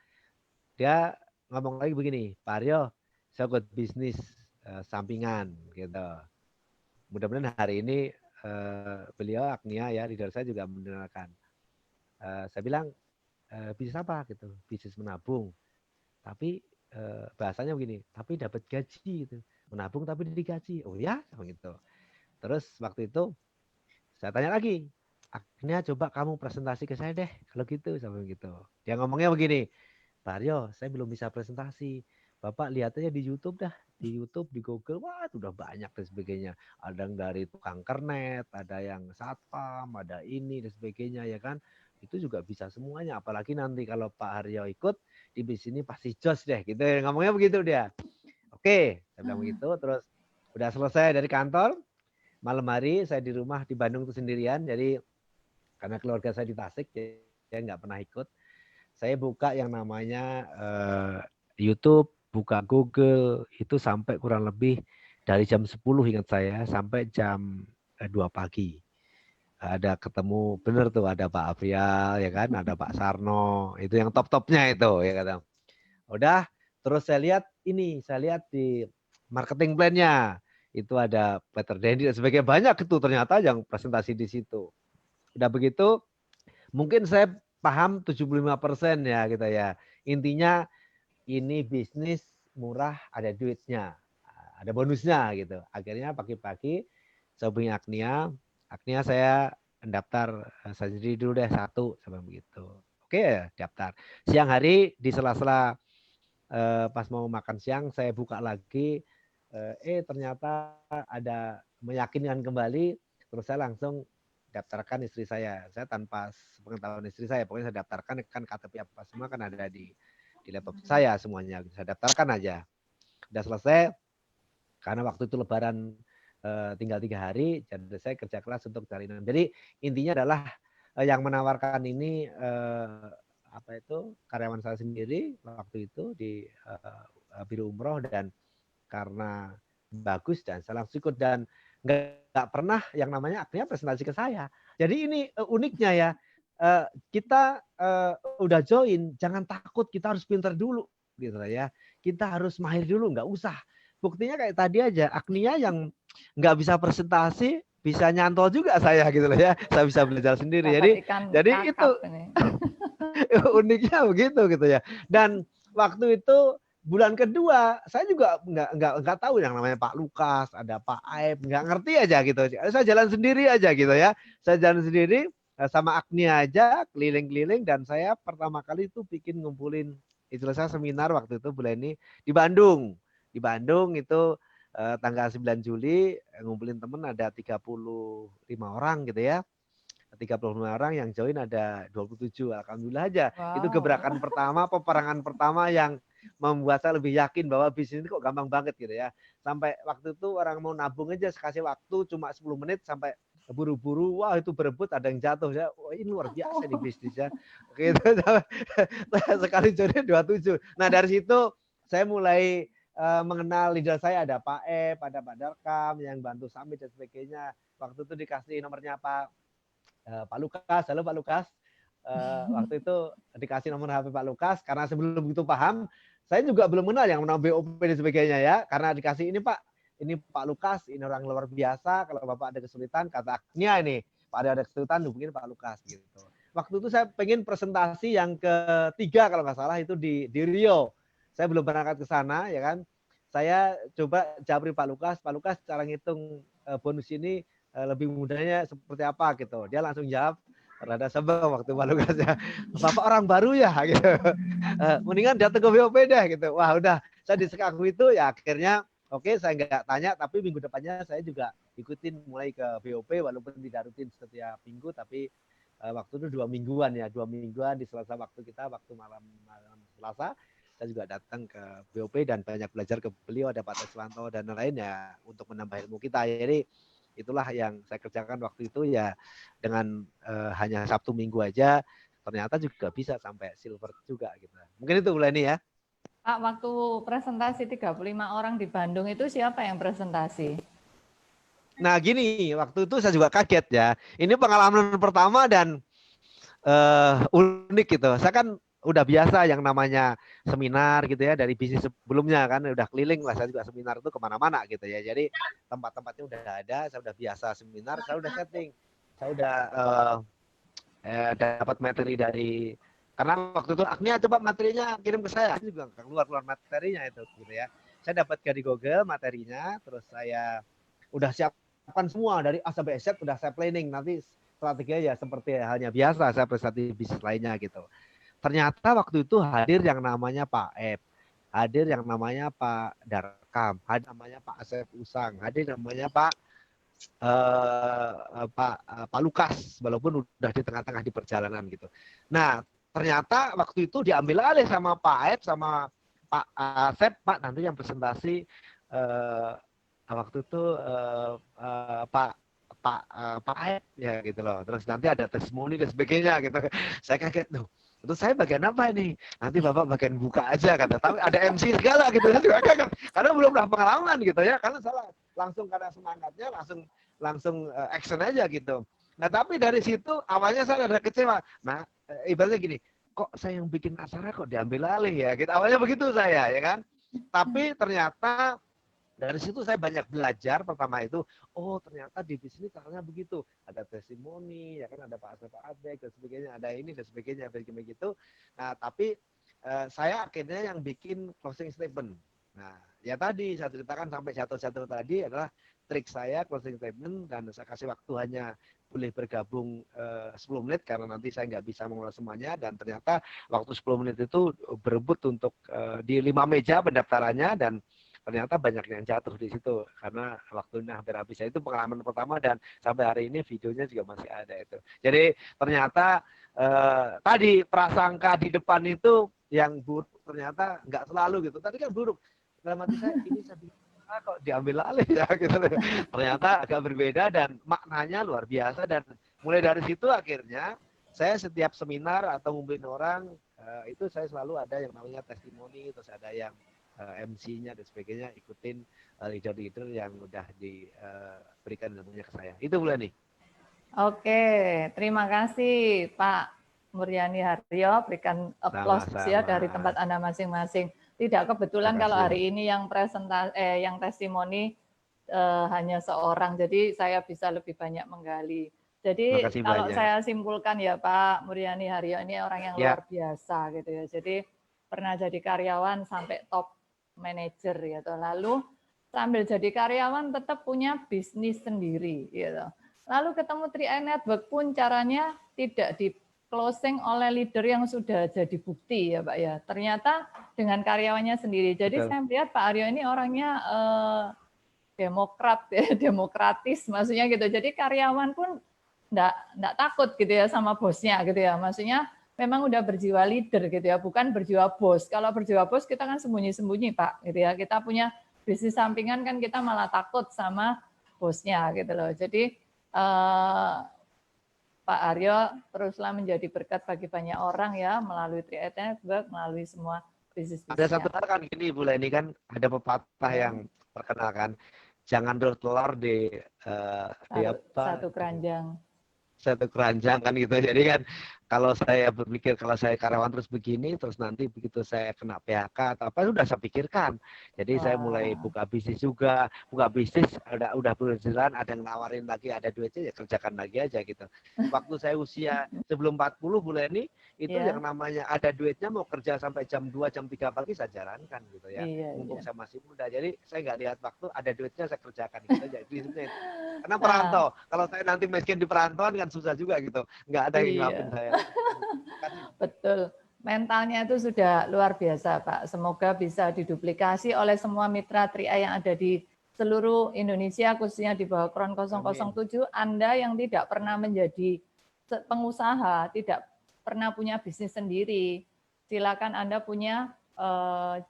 dia ngomong lagi begini, Pak Aryo, saya buat bisnis sampingan gitu. Mudah-mudahan hari ini beliau Agnia ya leader saya juga mendengarkan. Saya bilang bisnis apa gitu, bisnis menabung. Tapi bahasanya begini, tapi dapat gaji gitu. Menabung tapi digaji. Oh ya, gitu. Terus waktu itu saya tanya lagi, Agnia coba kamu presentasi ke saya deh kalau gitu sampai gitu. Dia ngomongnya begini, Pak Aryo, saya belum bisa presentasi. Bapak lihat aja di YouTube dah. Di YouTube, di Google, wah itu udah banyak dan sebagainya. Ada yang dari tukang kernet, ada yang satpam, ada ini dan sebagainya ya kan. Itu juga bisa semuanya. Apalagi nanti kalau Pak Aryo ikut, di sini pasti jos deh. Gitu ngomongnya begitu dia. Oke, saya bilang begitu. Terus udah selesai dari kantor. Malam hari saya di rumah di Bandung itu sendirian. Jadi karena keluarga saya di Tasik, saya nggak pernah ikut. Saya buka yang namanya YouTube, buka Google, itu sampai kurang lebih dari jam 10 ingat saya, sampai jam 2 pagi. Ada ketemu, bener tuh ada Pak Afrial, ya kan, ada Pak Sarno, itu yang top-topnya itu, ya kata. Udah, terus saya lihat di marketing plan-nya, itu ada Peter Dendi dan sebagainya, banyak itu ternyata yang presentasi di situ. Udah begitu, mungkin saya paham 75% ya gitu ya. Intinya ini bisnis murah, ada duitnya, ada bonusnya gitu. Akhirnya pagi-pagi saya hubungi Agnia. Agnia saya daftar saya sendiri dulu deh satu sama begitu. Oke ya daftar. Siang hari di sela-sela pas mau makan siang saya buka lagi. Ternyata ada meyakinkan kembali. Terus saya langsung daftarkan istri saya. Saya tanpa pengetahuan istri saya, pokoknya saya daftarkan kan KTP apa semua kan ada di laptop saya semuanya. Saya daftarkan aja. Udah selesai. Karena waktu itu Lebaran tinggal 3 hari, jadi saya kerja keras untuk cari. Jadi intinya adalah yang menawarkan ini apa itu karyawan saya sendiri waktu itu di Biro Umroh dan karena bagus dan saya langsung ikut dan nggak pernah yang namanya Agnia presentasi ke saya. Jadi ini uniknya ya kita udah join jangan takut kita harus pinter dulu gitu ya. Kita harus mahir dulu nggak usah. Buktinya kayak tadi aja Agnia yang nggak bisa presentasi bisa nyantol juga saya gitu loh ya. Saya bisa belajar sendiri. Jadi itu uniknya begitu gitu ya. Dan waktu itu bulan kedua saya juga nggak tahu yang namanya Pak Lukas, ada Pak Aib, nggak ngerti aja gitu. Saya jalan sendiri aja gitu ya. Saya jalan sendiri sama Agnia aja keliling-keliling dan saya pertama kali itu bikin ngumpulin istilah saya seminar waktu itu bulan ini di Bandung. Di Bandung itu tanggal 9 Juli ngumpulin temen ada 35 orang gitu ya. 35 orang yang join ada 27. Alhamdulillah aja. Wow. Itu gebrakan pertama, peperangan pertama yang membuat saya lebih yakin bahwa bisnis ini kok gampang banget gitu ya. Sampai waktu itu orang mau nabung aja kasih waktu cuma 10 menit sampai buru-buru, wah itu berebut ada yang jatuh ya. Wah, ini luar biasa di bisnis ya. Gitu. Sekali join 27. Nah, dari situ saya mulai mengenal leader saya ada Pak Ep, ada Pak Darkam yang bantu summit dan sebagainya. Waktu itu dikasih nomornya Pak Lukas, halo Pak Lukas. Waktu itu dikasih nomor HP Pak Lukas karena sebelum begitu paham, saya juga belum kenal yang namanya BOP dan sebagainya ya. Karena dikasih ini Pak Lukas, ini orang luar biasa. Kalau Bapak ada kesulitan, kata Agnia ini, Pak ada kesulitan, hubungin Pak Lukas gitu. Waktu itu saya pengen presentasi yang ketiga kalau nggak salah itu di Rio. Saya belum berangkat ke sana ya kan. Saya coba japri Pak Lukas cara ngitung bonus ini lebih mudahnya seperti apa gitu. Dia langsung jawab, rada sebel waktu Pak Lukas ya. Bapak orang baru ya gitu. Mendingan datang ke BOP deh gitu. Wah udah, saya disekaku itu ya akhirnya oke saya nggak tanya, tapi minggu depannya saya juga ikutin mulai ke BOP walaupun tidak rutin setiap minggu, tapi waktu itu 2 mingguan ya, 2 mingguan di selasa waktu kita, waktu malam Selasa saya juga datang ke BOP dan banyak belajar ke beliau, ada Pak Teswanto dan lainnya untuk menambah ilmu kita. Jadi itulah yang saya kerjakan waktu itu ya, dengan hanya Sabtu Minggu aja ternyata juga bisa sampai silver juga gitu. Mungkin itu Bu Leni ya. Pak, waktu presentasi 35 orang di Bandung itu siapa yang presentasi? Nah gini, waktu itu saya juga kaget ya. Ini pengalaman pertama dan unik gitu. Saya kan udah biasa yang namanya seminar gitu ya dari bisnis sebelumnya kan udah keliling lah, saya juga seminar itu kemana-mana gitu ya. Jadi tempat-tempatnya udah ada, saya udah biasa seminar, saya udah setting, saya udah dapat materi dari, karena waktu itu Agnia coba materinya kirim ke saya juga nggak keluar materinya itu gitu ya. Saya dapat dari Google materinya, terus saya udah siapkan semua dari A sampai Z, udah saya planning nanti strateginya ya seperti halnya biasa saya presentasi bisnis lainnya gitu. Ternyata waktu itu hadir yang namanya Pak Ep, hadir yang namanya Pak Darkam, hadir namanya Pak Asep Usang, hadir namanya Pak Lukas, walaupun udah di tengah-tengah di perjalanan gitu. Nah ternyata waktu itu diambil alih sama Pak Ep sama Pak Asep, Pak nanti yang presentasi waktu itu Pak Ep ya gitu loh. Terus nanti ada testimoni dan sebagainya gitu. Saya kaget tuh. Terus saya bagian apa ini? Nanti Bapak bagian buka aja kata. Tapi ada MC segala gitu. Saya juga kaget. Karena belum pernah pengalaman gitu ya. Karena salah langsung karena semangatnya langsung action aja gitu. Nah tapi dari situ awalnya saya ada kecewa. Nah ibaratnya gini, kok saya yang bikin acara kok diambil alih ya? Gitu. Awalnya begitu saya ya kan. Tapi ternyata dari situ saya banyak belajar. Pertama itu, oh ternyata di bisnis caranya begitu. Ada testimoni, ya kan ada Pak Asep, Pak Abek dan sebagainya, ada ini dan sebagainya, begitu. Nah tapi saya akhirnya yang bikin closing statement. Nah ya tadi saya ceritakan sampai jatuh-jatuh tadi adalah trik saya closing statement, dan saya kasih waktu hanya boleh bergabung 10 menit karena nanti saya nggak bisa mengulas semuanya, dan ternyata waktu 10 menit itu berebut untuk di 5 meja pendaftarannya, dan ternyata banyak yang jatuh di situ karena waktunya hampir habis. Itu pengalaman pertama dan sampai hari ini videonya juga masih ada itu. Jadi ternyata tadi prasangka di depan itu yang buruk ternyata nggak selalu gitu. Tadi kan buruk. Dalam hati saya ini saya bilang kok diambil alih ya gitu. Ternyata agak berbeda dan maknanya luar biasa, dan mulai dari situ akhirnya saya setiap seminar atau ngumpulin orang itu saya selalu ada yang namanya testimoni, terus ada yang MC-nya dan sebagainya, ikutin leader-leader yang udah diberikan ilmunya ke saya. Itu bulan nih. Oke, terima kasih Pak Muryani Haryo, berikan applause ya dari tempat Anda masing-masing. Tidak kebetulan kalau hari ini yang yang testimoni hanya seorang, jadi saya bisa lebih banyak menggali. Jadi kalau saya simpulkan ya Pak Muryani Haryo ini orang yang luar biasa gitu ya. Jadi pernah jadi karyawan sampai top manager gitu. Lalu sambil jadi karyawan tetap punya bisnis sendiri gitu. Lalu ketemu 3i Network pun caranya tidak di closing oleh leader yang sudah jadi bukti ya Pak ya. Ternyata dengan karyawannya sendiri. Jadi saya melihat Pak Aryo ini orangnya demokrat ya, demokratis maksudnya gitu. Jadi karyawan pun enggak takut gitu ya sama bosnya gitu ya. Maksudnya memang udah berjiwa leader gitu ya, bukan berjiwa bos. Kalau berjiwa bos kita kan sembunyi-sembunyi Pak gitu ya. Kita punya bisnis sampingan kan kita malah takut sama bosnya gitu loh. Jadi Pak Aryo teruslah menjadi berkat bagi banyak orang ya melalui 3i Network, melalui semua bisnis-bisnisnya. Ada satu hal kan gini Bu Leni, kan ada pepatah yang terkenal kan, jangan bertelur di satu keranjang. Satu keranjang kan gitu. Jadi kan kalau saya berpikir kalau saya karyawan terus begini, terus nanti begitu saya kena PHK atau apa sudah saya pikirkan. Jadi saya mulai buka bisnis juga, buka bisnis udah berjalan, ada yang nawarin lagi, ada duitnya ya kerjakan lagi aja gitu. Waktu saya usia sebelum 40 bulan ini itu yang namanya ada duitnya mau kerja sampai jam 2 jam 3 pagi saya jalankan gitu ya. Mumpung saya masih muda. Jadi saya nggak lihat waktu, ada duitnya saya kerjakan gitu aja. Karena perantau, kalau saya nanti miskin di perantauan kan susah juga gitu, nggak ada yang nyuapin saya. Betul, mentalnya itu sudah luar biasa Pak. Semoga bisa diduplikasi oleh semua mitra 3i yang ada di seluruh Indonesia, khususnya di bawah KRON 007. Anda yang tidak pernah menjadi pengusaha, tidak pernah punya bisnis sendiri, silakan Anda punya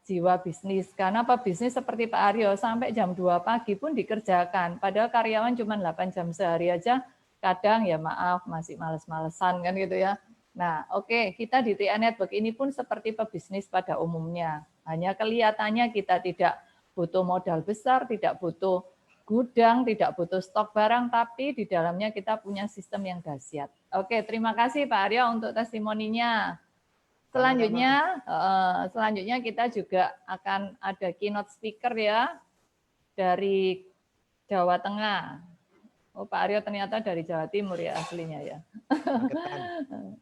jiwa bisnis. Karena pebisnis seperti Pak Aryo sampai jam 2 pagi pun dikerjakan. Padahal karyawan cuma 8 jam sehari aja, kadang ya maaf masih males-malesan kan gitu ya. Nah, oke, kita di TA Network ini pun seperti pebisnis pada umumnya. Hanya kelihatannya kita tidak butuh modal besar, tidak butuh gudang, tidak butuh stok barang, tapi di dalamnya kita punya sistem yang dahsyat. Oke, terima kasih Pak Aryo untuk testimoninya. Selanjutnya kita juga akan ada keynote speaker ya dari Jawa Tengah. Oh, Pak Aryo ternyata dari Jawa Timur ya aslinya ya.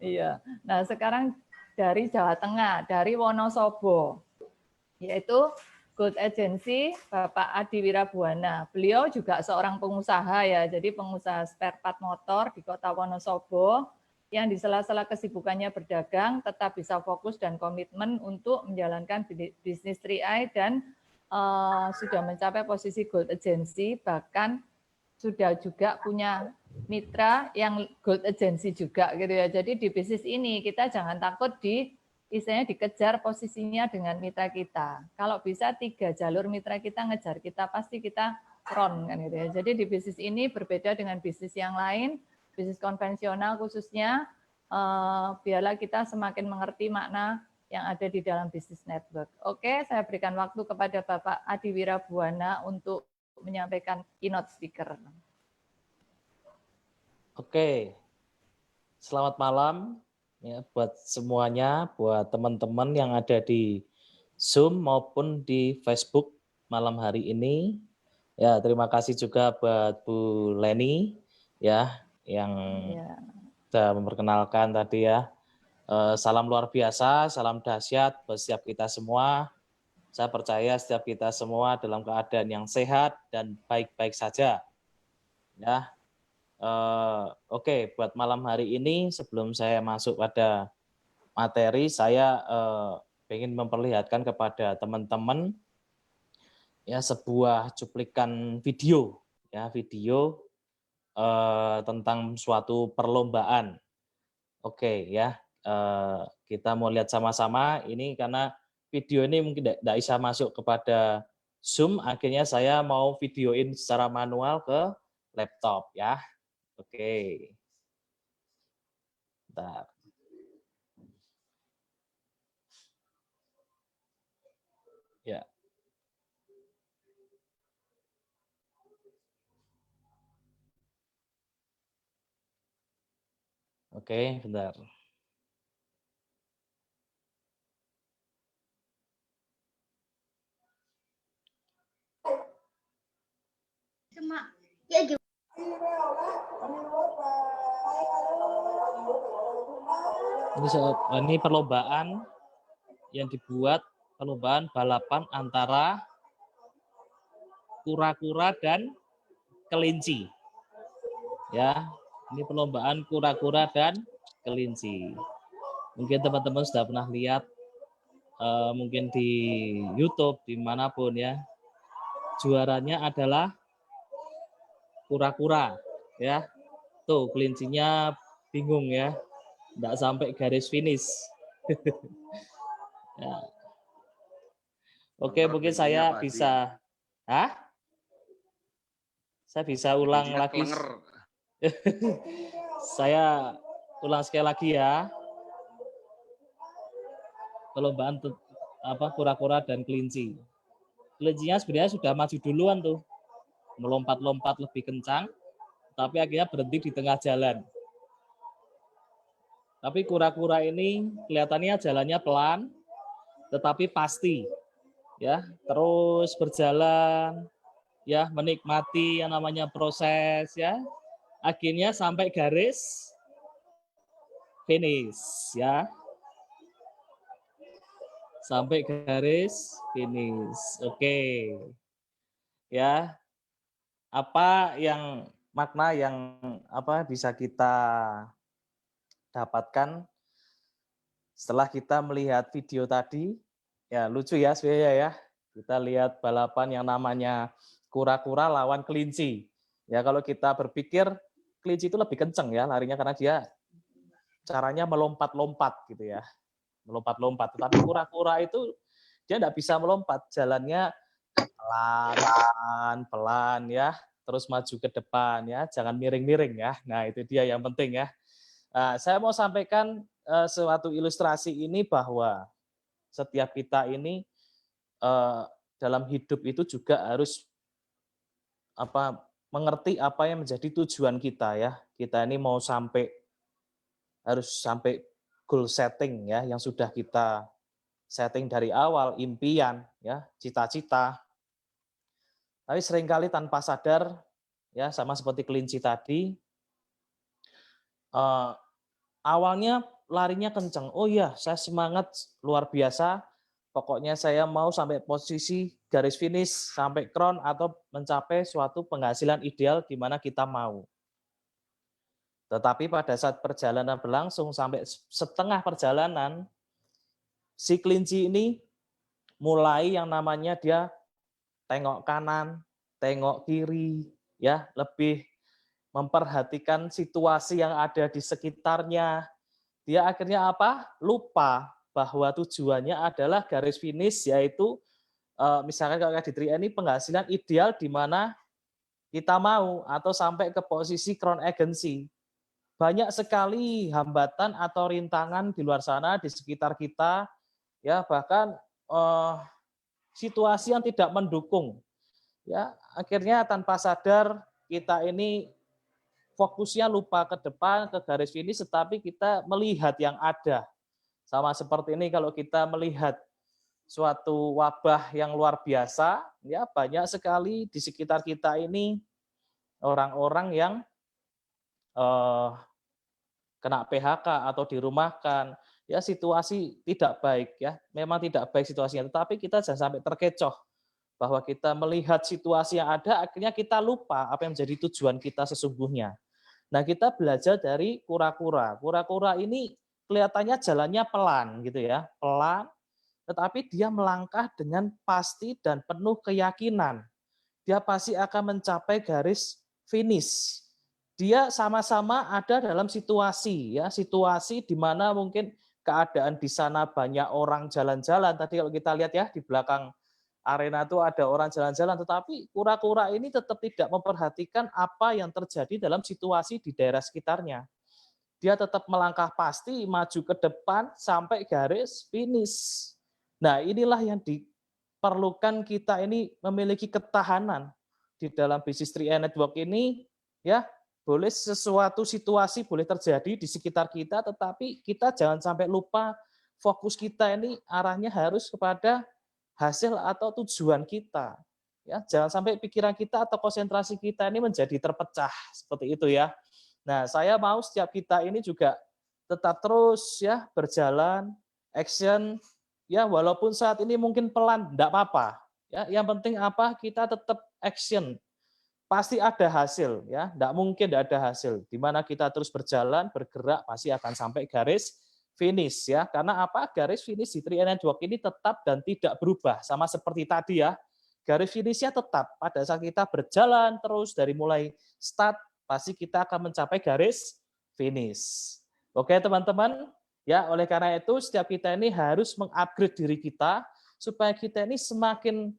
Iya. Nah, sekarang dari Jawa Tengah, dari Wonosobo, yaitu Gold Agency Bapak Adi Wirabuana. Beliau juga seorang pengusaha ya, jadi pengusaha spare part motor di Kota Wonosobo yang di sela-sela kesibukannya berdagang tetap bisa fokus dan komitmen untuk menjalankan bisnis 3i dan sudah mencapai posisi Gold Agency, bahkan sudah juga punya mitra yang Gold Agency juga gitu ya. Jadi di bisnis ini kita jangan takut istilahnya dikejar posisinya dengan mitra kita. Kalau bisa 3 jalur mitra kita ngejar kita, pasti kita front kan gitu ya. Jadi di bisnis ini berbeda dengan bisnis yang lain, bisnis konvensional khususnya, biarlah kita semakin mengerti makna yang ada di dalam bisnis network. Oke, saya berikan waktu kepada Bapak Adi Wirabuana untuk menyampaikan keynote speaker. Oke, selamat malam ya buat semuanya, buat teman-teman yang ada di Zoom maupun di Facebook malam hari ini. Ya, terima kasih juga buat Bu Leni ya yang sudah memperkenalkan tadi ya. Salam luar biasa, salam dahsyat buat setiap kita semua. Saya percaya setiap kita semua dalam keadaan yang sehat dan baik-baik saja. Ya. Oke, buat malam hari ini sebelum saya masuk pada materi, saya ingin memperlihatkan kepada teman-teman ya sebuah cuplikan video ya, video tentang suatu perlombaan. Oke ya, kita mau lihat sama-sama ini karena video ini mungkin tidak bisa masuk kepada Zoom, akhirnya saya mau videoin secara manual ke laptop ya. Oke. Bentar. Ya. Oke, bentar. Ini perlombaan yang dibuat, perlombaan balapan antara kura-kura dan kelinci. Ya, ini perlombaan kura-kura dan kelinci. Mungkin teman-teman sudah pernah lihat, mungkin di YouTube, dimanapun ya. Juaranya adalah kura-kura, ya. Tuh kelincinya bingung ya, nggak sampai garis finish. Ya. Oke, mungkin saya bisa, saya bisa ulang lagi. Saya ulang sekali lagi ya. Perlombaan kura-kura dan kelinci. Kelincinya sebenarnya sudah maju duluan tuh, melompat-lompat lebih kencang, tapi akhirnya berhenti di tengah jalan. Tapi kura-kura ini kelihatannya jalannya pelan, tetapi pasti, ya terus berjalan, ya menikmati yang namanya proses, ya akhirnya sampai garis finish, ya sampai garis finish. Oke, ya apa yang makna yang bisa kita dapatkan setelah kita melihat video tadi? Ya lucu ya sebenarnya ya. Kita lihat balapan yang namanya kura-kura lawan kelinci. Ya kalau kita berpikir kelinci itu lebih kenceng ya larinya karena dia caranya melompat-lompat gitu ya. melompat-lompat. Tetapi kura-kura itu dia tidak bisa melompat, jalannya pelan-pelan ya, terus maju ke depan ya, jangan miring-miring ya. Nah itu dia yang penting ya. Nah, saya mau sampaikan suatu ilustrasi ini bahwa setiap kita ini dalam hidup itu juga harus mengerti apa yang menjadi tujuan kita ya. Kita ini harus sampai goal setting ya yang sudah kita setting dari awal, impian ya, cita-cita. Tapi seringkali tanpa sadar ya sama seperti kelinci tadi, awalnya larinya kenceng. Oh iya, saya semangat luar biasa. Pokoknya saya mau sampai posisi garis finish, sampai crown atau mencapai suatu penghasilan ideal di mana kita mau. Tetapi pada saat perjalanan berlangsung sampai setengah perjalanan, si kelinci ini mulai yang namanya dia tengok kanan, tengok kiri, ya lebih memperhatikan situasi yang ada di sekitarnya. Dia akhirnya apa? Lupa bahwa tujuannya adalah garis finish, yaitu misalkan kalau di 3 ini penghasilan ideal di mana kita mau atau sampai ke posisi crown agency. Banyak sekali hambatan atau rintangan di luar sana di sekitar kita, ya bahkan situasi yang tidak mendukung. Ya, akhirnya tanpa sadar kita ini fokusnya lupa ke depan, ke garis finish, tetapi kita melihat yang ada. Sama seperti ini kalau kita melihat suatu wabah yang luar biasa, ya banyak sekali di sekitar kita ini orang-orang yang kena PHK atau dirumahkan, ya situasi tidak baik ya, memang tidak baik situasinya, tetapi kita jangan sampai terkecoh bahwa kita melihat situasi yang ada, akhirnya kita lupa apa yang menjadi tujuan kita sesungguhnya. Nah, kita belajar dari kura-kura. Kura-kura ini kelihatannya jalannya pelan gitu ya, pelan, tetapi dia melangkah dengan pasti dan penuh keyakinan. Dia pasti akan mencapai garis finish. Dia sama-sama ada dalam situasi ya, situasi di mana mungkin keadaan di sana banyak orang jalan-jalan. Tadi kalau kita lihat ya di belakang arena itu ada orang jalan-jalan, tetapi kura-kura ini tetap tidak memperhatikan apa yang terjadi dalam situasi di daerah sekitarnya. Dia tetap melangkah pasti, maju ke depan sampai garis finish. Nah, inilah yang diperlukan kita ini memiliki ketahanan di dalam bisnis 3i Network ini, ya. Boleh sesuatu situasi boleh terjadi di sekitar kita, tetapi kita jangan sampai lupa fokus kita ini arahnya harus kepada hasil atau tujuan kita. Ya, jangan sampai pikiran kita atau konsentrasi kita ini menjadi terpecah seperti itu ya. Nah, saya mau setiap kita ini juga tetap terus ya berjalan, action ya walaupun saat ini mungkin pelan, enggak apa-apa. Ya, yang penting apa? Kita tetap action. Pasti ada hasil ya, enggak mungkin enggak ada hasil. Di mana kita terus berjalan, bergerak pasti akan sampai garis finish ya. Karena apa? Garis finish di 3i Network ini tetap dan tidak berubah. Sama seperti tadi ya. Garis finishnya tetap. Pada saat kita berjalan terus dari mulai start, pasti kita akan mencapai garis finish. Oke teman-teman, ya oleh karena itu setiap kita ini harus mengupgrade diri kita supaya kita ini semakin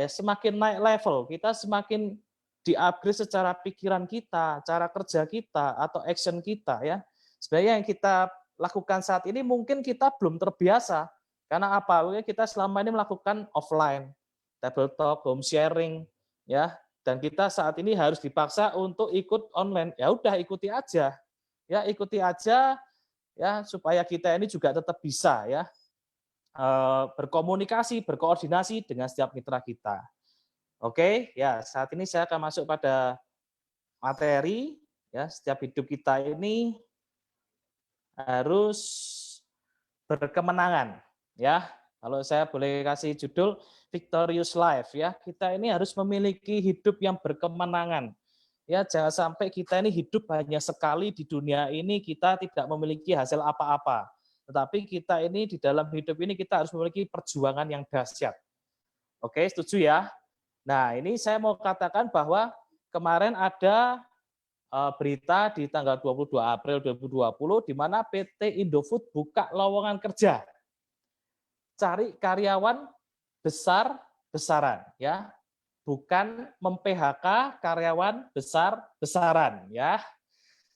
semakin naik level, kita semakin di-upgrade secara pikiran kita, cara kerja kita atau action kita ya. Sebenarnya yang kita lakukan saat ini mungkin kita belum terbiasa. Karena apa? Kita selama ini melakukan offline, table talk, home sharing ya. Dan kita saat ini harus dipaksa untuk ikut online. Ya udah ikuti aja. Ya, ikuti aja ya supaya kita ini juga tetap bisa ya berkomunikasi, berkoordinasi dengan setiap mitra kita. Oke, ya saat ini saya akan masuk pada materi ya, setiap hidup kita ini harus berkemenangan ya. Kalau saya boleh kasih judul Victorious Life ya, kita ini harus memiliki hidup yang berkemenangan. Ya, jangan sampai kita ini hidup hanya sekali di dunia ini, kita tidak memiliki hasil apa-apa. Tetapi kita ini di dalam hidup ini kita harus memiliki perjuangan yang dahsyat. Oke, setuju ya? Nah, ini saya mau katakan bahwa kemarin ada berita di tanggal 22 April 2020 di mana PT Indofood buka lowongan kerja. Cari karyawan besar-besaran ya. Bukan mem-PHK karyawan besar-besaran ya.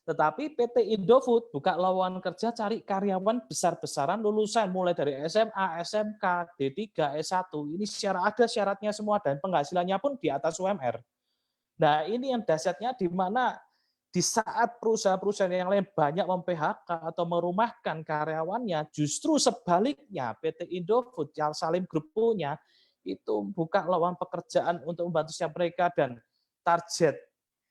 Tetapi PT Indofood buka lowongan kerja cari karyawan besar-besaran lulusan mulai dari SMA, SMK, D3, S1. Ini ada syaratnya semua dan penghasilannya pun di atas UMR. Nah, ini yang dahsyatnya di mana di saat perusahaan-perusahaan yang lain banyak mem-PHK atau merumahkan karyawannya, justru sebaliknya PT Indofood yang Salim Group punya itu buka lowongan pekerjaan untuk membantu siap mereka dan target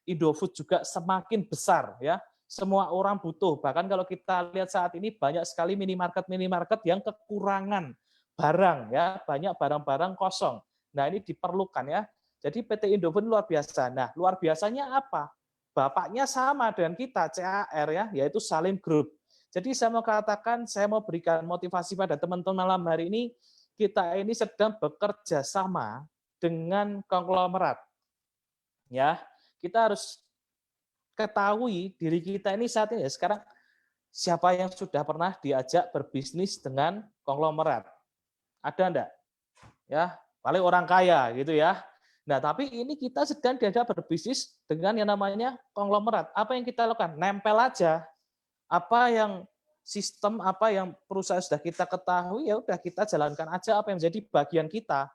Indofood juga semakin besar ya. Semua orang butuh. Bahkan kalau kita lihat saat ini banyak sekali minimarket yang kekurangan barang ya, banyak barang-barang kosong. Nah, ini diperlukan ya. Jadi PT Indofood luar biasa. Nah, luar biasanya apa? Bapaknya sama dengan kita, CAR ya, yaitu Salim Group. Jadi saya mau katakan, saya mau berikan motivasi pada teman-teman malam hari ini, kita ini sedang bekerja sama dengan konglomerat. Ya, kita harus ketahui diri kita ini saat ini sekarang siapa yang sudah pernah diajak berbisnis dengan konglomerat? Ada enggak? Ya, paling orang kaya gitu ya. Nah, tapi ini kita sedang diajak berbisnis dengan yang namanya konglomerat. Apa yang kita lakukan? Nempel aja. Apa yang sistem, apa yang perusahaan sudah kita ketahui, ya udah kita jalankan aja apa yang menjadi bagian kita.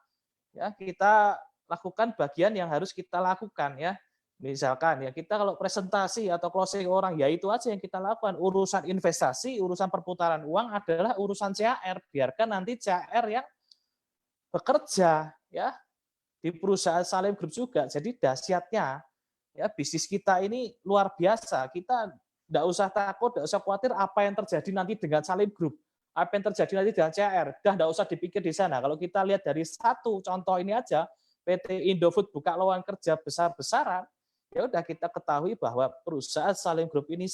Ya, kita lakukan bagian yang harus kita lakukan ya. Misalkan ya kita kalau presentasi atau closing orang ya itu aja yang kita lakukan. Urusan investasi, urusan perputaran uang adalah urusan CAR. Biarkan nanti CAR yang bekerja ya di perusahaan Salim Group juga. Jadi dahsyatnya ya bisnis kita ini luar biasa. Kita tidak usah takut, tidak usah khawatir apa yang terjadi nanti dengan Salim Group, apa yang terjadi nanti dengan CAR. Dah tidak usah dipikir di sana. Kalau kita lihat dari satu contoh ini aja, PT Indofood buka lowongan kerja besar-besaran, ya udah kita ketahui bahwa perusahaan Salim Group ini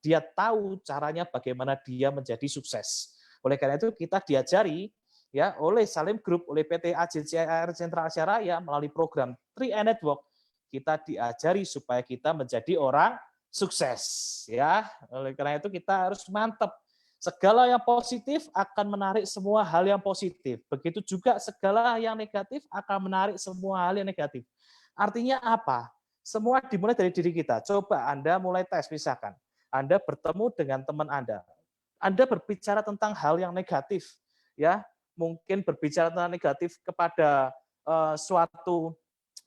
dia tahu caranya bagaimana dia menjadi sukses. Oleh karena itu kita diajari ya oleh Salim Group, oleh PT AJCAR Sentra Asia Raya melalui program 3i Network, kita diajari supaya kita menjadi orang sukses ya. Oleh karena itu kita harus mantap. Segala yang positif akan menarik semua hal yang positif. Begitu juga segala yang negatif akan menarik semua hal yang negatif. Artinya apa? Semua dimulai dari diri kita. Coba Anda mulai tes misalkan. Anda bertemu dengan teman Anda. Anda berbicara tentang hal yang negatif ya. Mungkin berbicara tentang negatif kepada suatu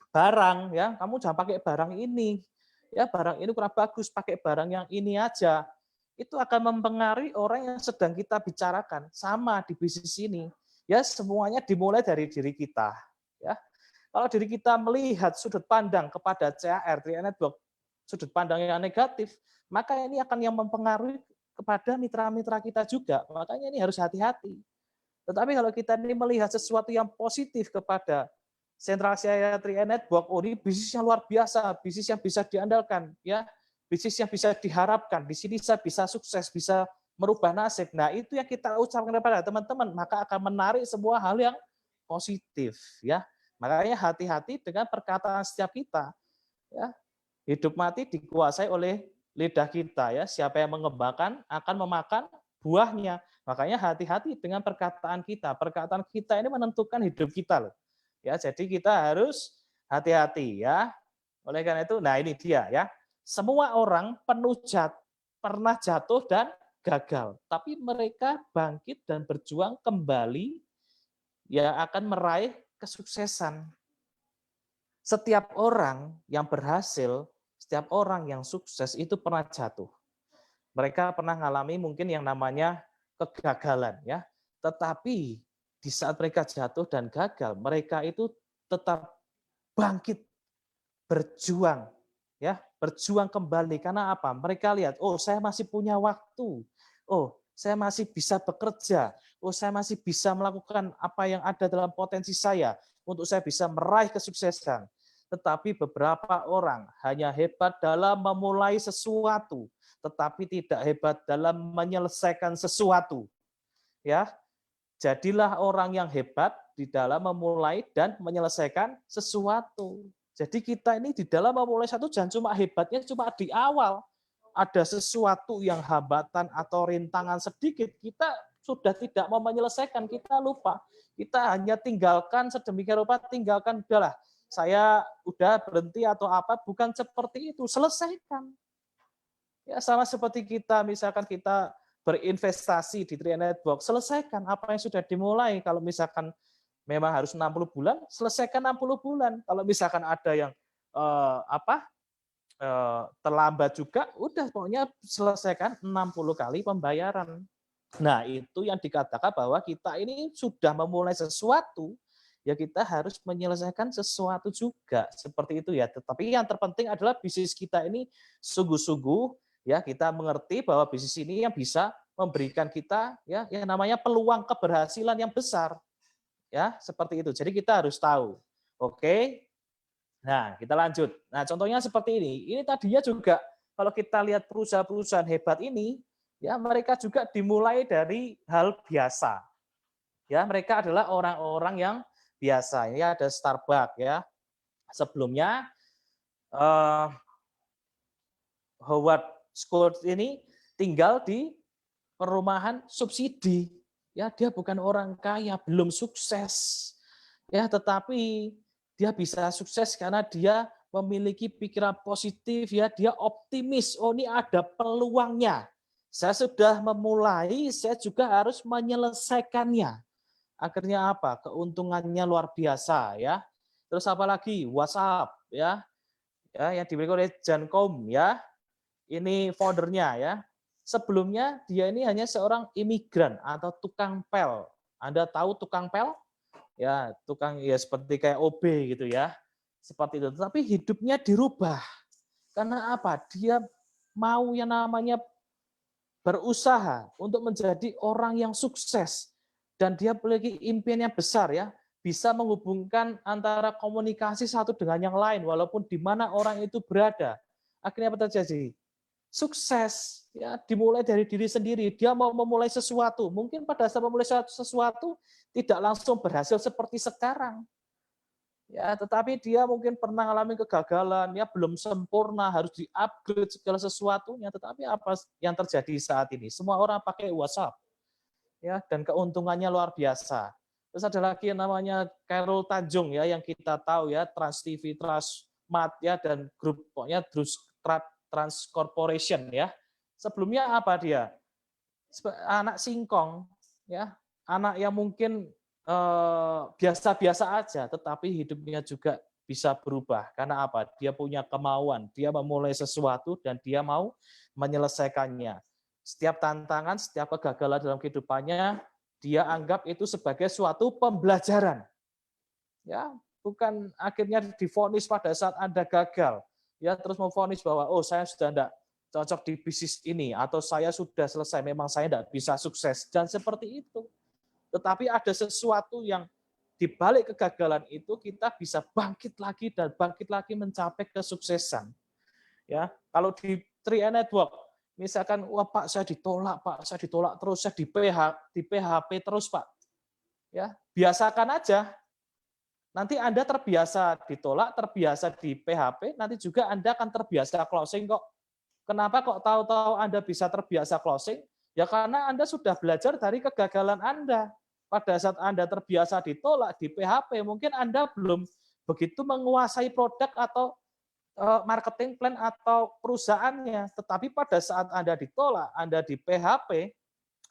barang ya, kamu jangan pakai barang ini ya, barang ini kurang bagus, pakai barang yang ini aja. Itu akan mempengaruhi orang yang sedang kita bicarakan. Sama di bisnis ini ya, semuanya dimulai dari diri kita ya. Kalau diri kita melihat sudut pandang kepada CAR 3i Network, sudut pandang yang negatif, maka ini akan yang mempengaruhi kepada mitra-mitra kita juga. Makanya ini harus hati-hati. Tetapi kalau kita ini melihat sesuatu yang positif kepada Sentra Asia 3i Network, oh ini bisnis yang luar biasa, bisnis yang bisa diandalkan, ya, bisnis yang bisa diharapkan, di sini saya bisa sukses, bisa merubah nasib. Nah, itu yang kita ucapkan kepada teman-teman, maka akan menarik semua hal yang positif, ya. Makanya hati-hati dengan perkataan setiap kita, ya. Hidup mati dikuasai oleh lidah kita, ya. Siapa yang mengembangkan akan memakan buahnya. Makanya hati-hati dengan perkataan kita. Perkataan kita ini menentukan hidup kita loh. Ya, jadi kita harus hati-hati ya. Oleh karena itu, nah ini dia ya. Semua orang pernah jatuh dan gagal, tapi mereka bangkit dan berjuang kembali yang akan meraih kesuksesan. Setiap orang yang berhasil, setiap orang yang sukses itu pernah jatuh. Mereka pernah mengalami mungkin yang namanya kegagalan ya. Tetapi di saat mereka jatuh dan gagal, mereka itu tetap bangkit, berjuang ya, berjuang kembali. Karena apa? Mereka lihat, oh saya masih punya waktu. Oh, saya masih bisa bekerja. Oh, saya masih bisa melakukan apa yang ada dalam potensi saya untuk saya bisa meraih kesuksesan. Tetapi beberapa orang hanya hebat dalam memulai sesuatu, tetapi tidak hebat dalam menyelesaikan sesuatu. Ya, jadilah orang yang hebat di dalam memulai dan menyelesaikan sesuatu. Jadi kita ini di dalam memulai satu jangan cuma hebatnya cuma di awal. Ada sesuatu yang hambatan atau rintangan sedikit, kita sudah tidak mau menyelesaikan, kita lupa. Kita hanya tinggalkan sedemikian rupa, tinggalkan, udahlah, saya udah berhenti atau apa, bukan seperti itu, selesaikan. Ya sama seperti kita, misalkan kita berinvestasi di Tri Network, selesaikan apa yang sudah dimulai. Kalau misalkan memang harus 60 bulan, selesaikan 60 bulan. Kalau misalkan ada yang terlambat juga, udah pokoknya selesaikan 60 kali pembayaran. Nah, itu yang dikatakan bahwa kita ini sudah memulai sesuatu, ya kita harus menyelesaikan sesuatu juga. Seperti itu ya. Tetapi yang terpenting adalah bisnis kita ini sungguh-sungguh, ya kita mengerti bahwa bisnis ini yang bisa memberikan kita ya yang namanya peluang keberhasilan yang besar. Ya, seperti itu. Jadi kita harus tahu. Oke. Nah, kita lanjut. Nah, contohnya seperti ini. Ini tadinya juga kalau kita lihat perusahaan-perusahaan hebat ini, ya mereka juga dimulai dari hal biasa. Ya, mereka adalah orang-orang yang biasa. Ya, ada Starbucks ya. Sebelumnya Howard Schultz ini tinggal di perumahan subsidi. Ya, dia bukan orang kaya, belum sukses. Ya, tetapi dia bisa sukses karena dia memiliki pikiran positif, ya, dia optimis. Oh, ini ada peluangnya. Saya sudah memulai, saya juga harus menyelesaikannya. Akhirnya apa? Keuntungannya luar biasa, ya. Terus apa lagi? WhatsApp, ya. Ya, yang dimiliki oleh John Com, ya. Ini foundernya, ya. Sebelumnya dia ini hanya seorang imigran atau tukang pel. Anda tahu tukang pel? Ya, tukang ya seperti kayak OB gitu ya. Seperti itu. Tapi hidupnya dirubah. Karena apa? Dia mau yang namanya berusaha untuk menjadi orang yang sukses. Dan dia memiliki impian yang besar ya. Bisa menghubungkan antara komunikasi satu dengan yang lain walaupun di mana orang itu berada. Akhirnya apa terjadi? Sukses ya, dimulai dari diri sendiri. Dia mau memulai sesuatu, mungkin pada saat memulai sesuatu tidak langsung berhasil seperti sekarang ya, tetapi dia mungkin pernah mengalami kegagalan ya, belum sempurna, harus di-upgrade segala sesuatunya. Tetapi apa yang terjadi saat ini? Semua orang pakai WhatsApp ya, dan keuntungannya luar biasa. Terus ada lagi yang namanya Carol Tanjung ya, yang kita tahu ya, Trans TV, Transmart ya, dan grup pokoknya Trans Corporation ya. Sebelumnya apa dia? Anak singkong ya, anak yang mungkin biasa-biasa aja, tetapi hidupnya juga bisa berubah. Karena apa? Dia punya kemauan, dia memulai sesuatu dan dia mau menyelesaikannya. Setiap tantangan, setiap kegagalan dalam kehidupannya, dia anggap itu sebagai suatu pembelajaran. Ya, bukan akhirnya divonis pada saat Anda gagal. Ya, terus memvonis bahwa oh saya sudah tidak cocok di bisnis ini atau saya sudah selesai, memang saya tidak bisa sukses dan seperti itu. Tetapi ada sesuatu yang di balik kegagalan itu kita bisa bangkit lagi dan bangkit lagi mencapai kesuksesan. Ya, kalau di Tri Network misalkan wah Pak saya ditolak terus, saya di PHP terus Pak. Ya, biasakan aja. Nanti Anda terbiasa ditolak, terbiasa di PHP, nanti juga Anda akan terbiasa closing kok. Kenapa kok tahu-tahu Anda bisa terbiasa closing? Ya karena Anda sudah belajar dari kegagalan Anda. Pada saat Anda terbiasa ditolak di PHP, mungkin Anda belum begitu menguasai produk atau marketing plan atau perusahaannya. Tetapi pada saat Anda ditolak, Anda di PHP,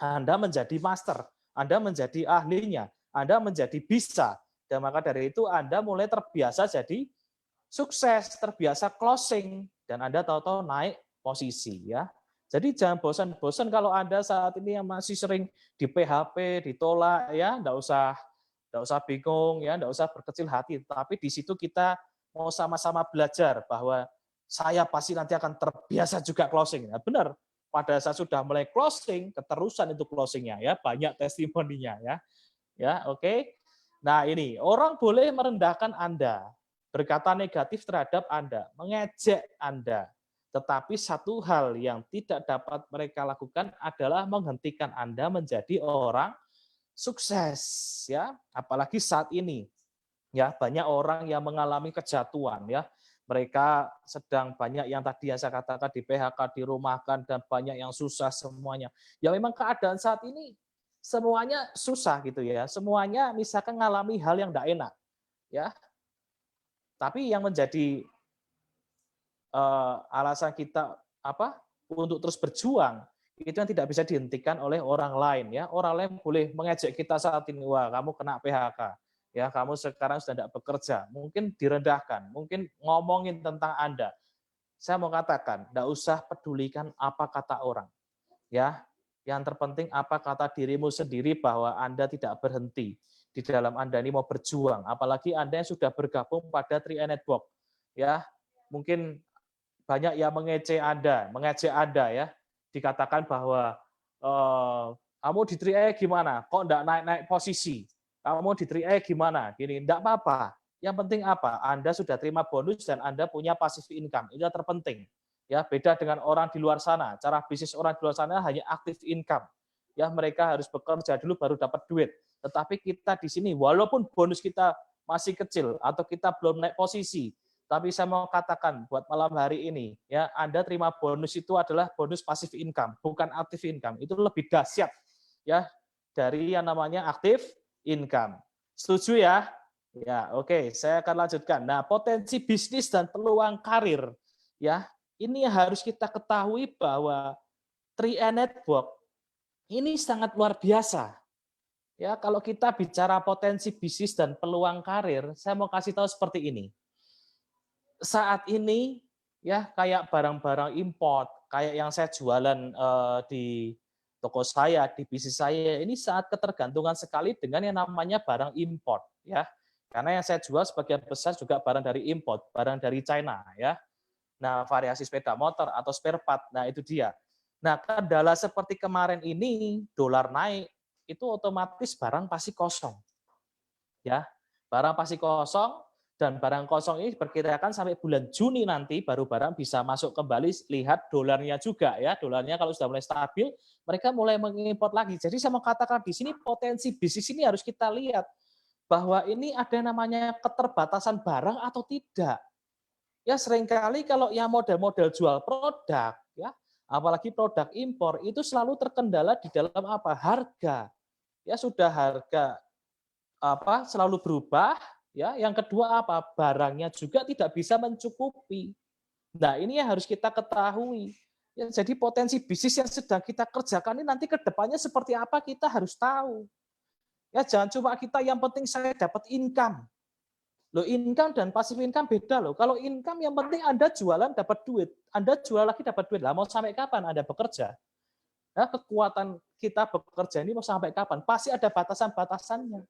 Anda menjadi master, Anda menjadi ahlinya, Anda menjadi bisa. Dan maka dari itu Anda mulai terbiasa jadi sukses, terbiasa closing, dan Anda tahu-tahu naik posisi ya. Jadi jangan bosan-bosan kalau Anda saat ini yang masih sering di PHP, ditolak ya, enggak usah bingung ya, enggak usah berkecil hati, tapi di situ kita mau sama-sama belajar bahwa saya pasti nanti akan terbiasa juga closing. Nah, benar. Pada saat sudah mulai closing, keterusan itu closingnya ya, banyak testimoninya ya. Ya, oke. Nah ini, orang boleh merendahkan Anda, berkata negatif terhadap Anda, mengejek Anda. Tetapi satu hal yang tidak dapat mereka lakukan adalah menghentikan Anda menjadi orang sukses. Ya, apalagi saat ini. Ya, banyak orang yang mengalami kejatuhan ya. Mereka sedang banyak yang tadi yang saya katakan di PHK, dirumahkan dan banyak yang susah semuanya. Ya memang keadaan saat ini semuanya susah gitu ya. Semuanya misalkan mengalami hal yang tidak enak ya. Tapi yang menjadi alasan kita untuk terus berjuang itu yang tidak bisa dihentikan oleh orang lain ya. Orang lain boleh mengejek kita saat ini, wah kamu kena PHK. Ya, kamu sekarang sudah tidak bekerja, mungkin direndahkan, mungkin ngomongin tentang Anda. Saya mau katakan, tidak usah pedulikan apa kata orang. Ya, yang terpenting apa kata dirimu sendiri bahwa Anda tidak berhenti di dalam Anda ini mau berjuang. Apalagi Anda yang sudah bergabung pada 3i Network. Ya, mungkin banyak yang mengejek Anda ya. Dikatakan bahwa kamu di 3i gimana? Kok enggak naik-naik posisi? Kamu di 3i gimana? Gini, enggak apa-apa. Yang penting apa? Anda sudah terima bonus dan Anda punya passive income. Itu yang terpenting. Ya, beda dengan orang di luar sana. Cara bisnis orang di luar sana hanya active income. Ya, mereka harus bekerja dulu baru dapat duit. Tetapi kita di sini walaupun bonus kita masih kecil atau kita belum naik posisi, tapi saya mau katakan buat malam hari ini, ya Anda terima bonus itu adalah bonus passive income, bukan active income. Itu lebih dahsyat ya dari yang namanya active income. Setuju ya? Ya, oke, saya akan lanjutkan. Nah, potensi bisnis dan peluang karir ya, ini harus kita ketahui bahwa 3i Network ini sangat luar biasa. Ya, kalau kita bicara potensi bisnis dan peluang karir, saya mau kasih tahu seperti ini. Saat ini ya kayak barang-barang import, kayak yang saya jualan di toko saya, di bisnis saya, ini sangat ketergantungan sekali dengan yang namanya barang import ya. Karena yang saya jual sebagian besar juga barang dari import, barang dari China ya. Nah, variasi sepeda motor atau spare part, nah itu dia. Nah, kendala seperti kemarin ini dolar naik, itu otomatis barang pasti kosong. Ya, barang pasti kosong dan barang kosong ini diperkirakan sampai bulan Juni nanti baru barang bisa masuk kembali. Lihat dolarnya juga ya, dolarnya kalau sudah mulai stabil, mereka mulai mengimpor lagi. Jadi saya mau katakan di sini potensi bisnis ini harus kita lihat bahwa ini ada namanya keterbatasan barang atau tidak. Ya seringkali kalau yang model-model jual produk, ya apalagi produk impor itu selalu terkendala di dalam apa? Harga. Ya sudah harga selalu berubah. Ya yang kedua apa? Barangnya juga tidak bisa mencukupi. Nah ini yang harus kita ketahui. Ya, jadi potensi bisnis yang sedang kita kerjakan ini nanti ke depannya seperti apa kita harus tahu. Ya jangan cuma kita yang penting saya dapat income. Loh, income dan passive income beda loh. Kalau income yang penting Anda jualan dapat duit. Anda jual lagi dapat duit. Lah mau sampai kapan Anda bekerja? Nah, kekuatan kita bekerja ini mau sampai kapan? Pasti ada batasan-batasannya.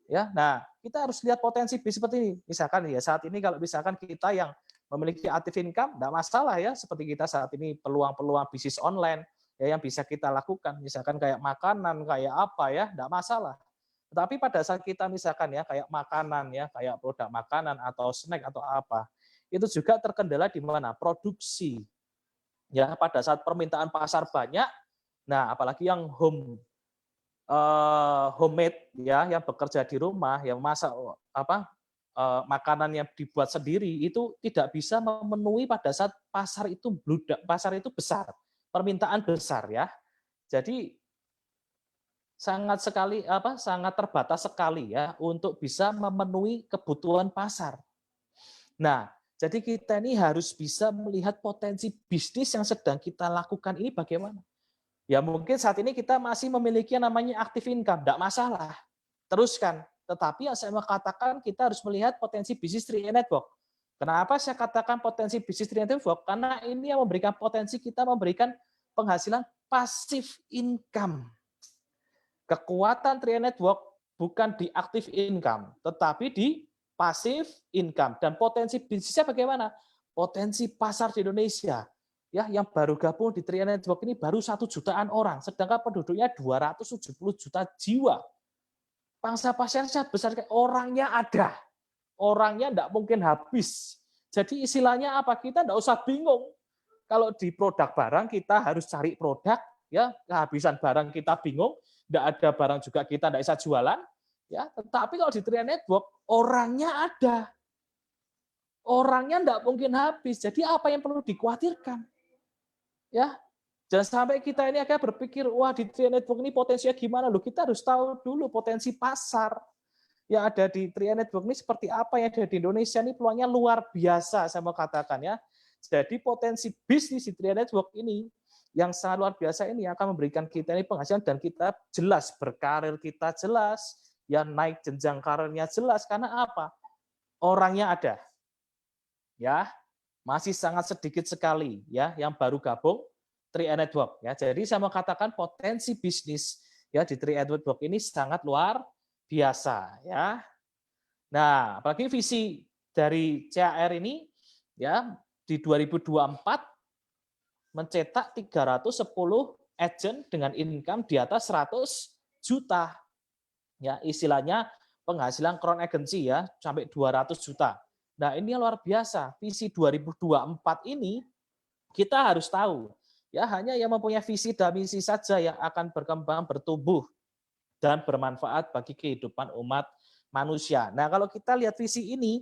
Ya, nah kita harus lihat potensi bisnis seperti ini. Misalkan ya saat ini kalau misalkan kita yang memiliki active income, tidak masalah ya. Seperti kita saat ini peluang-peluang bisnis online ya yang bisa kita lakukan. Misalkan kayak makanan, kayak apa ya, tidak masalah. Tetapi pada saat kita misalkan ya kayak makanan ya, kayak produk makanan atau snack atau apa, itu juga terkendala di mana? Produksi. Ya, pada saat permintaan pasar banyak, nah apalagi yang homemade ya, yang bekerja di rumah, yang masak makanan yang dibuat sendiri itu tidak bisa memenuhi pada saat pasar itu bludak, pasar itu besar, permintaan besar ya. Jadi sangat terbatas sekali ya untuk bisa memenuhi kebutuhan pasar. Nah, jadi kita ini harus bisa melihat potensi bisnis yang sedang kita lakukan ini bagaimana. Ya mungkin saat ini kita masih memiliki yang namanya active income, tidak masalah, teruskan. Tetapi yang saya mau katakan kita harus melihat potensi bisnis 3i Network. Kenapa saya katakan potensi bisnis 3i Network? Karena ini yang memberikan potensi kita memberikan penghasilan passive income. Kekuatan 3i Network bukan di active income, tetapi di passive income. Dan potensi bisnisnya bagaimana? Potensi pasar di Indonesia, ya yang baru gabung di 3i Network ini baru 1 jutaan orang, sedangkan penduduknya 270 juta jiwa. Pangsa pasarnya besar, orangnya ada, orangnya tidak mungkin habis. Jadi istilahnya apa? Kita tidak usah bingung. Kalau di produk barang kita harus cari produk, ya kehabisan barang kita bingung. Tidak ada barang juga kita tidak bisa jualan. Ya, tetapi kalau di Triad Network orangnya ada. Orangnya enggak mungkin habis. Jadi apa yang perlu dikhawatirkan? Ya, jangan sampai kita ini akan berpikir, wah di Triad Network ini potensinya gimana? Loh, kita harus tahu dulu potensi pasar yang ada di Triad Network ini seperti apa, yang ada di Indonesia ini peluangnya luar biasa, saya mau katakan ya. Jadi potensi bisnis di Triad Network ini yang sangat luar biasa ini akan memberikan kita ini penghasilan dan kita jelas berkarir, kita jelas ya, naik jenjang karirnya jelas. Karena apa? Orangnya ada. Ya, masih sangat sedikit sekali ya yang baru gabung Triad Network ya. Jadi saya mau katakan potensi bisnis ya di Triad Network ini sangat luar biasa ya. Nah, apalagi visi dari CAR ini ya di 2024 mencetak 310 agent dengan income di atas 100 juta. Ya, istilahnya penghasilan crown agency ya sampai 200 juta. Nah, ini luar biasa. Visi 2024 ini kita harus tahu ya, hanya yang mempunyai visi dan misi saja yang akan berkembang, bertumbuh dan bermanfaat bagi kehidupan umat manusia. Nah, kalau kita lihat visi ini,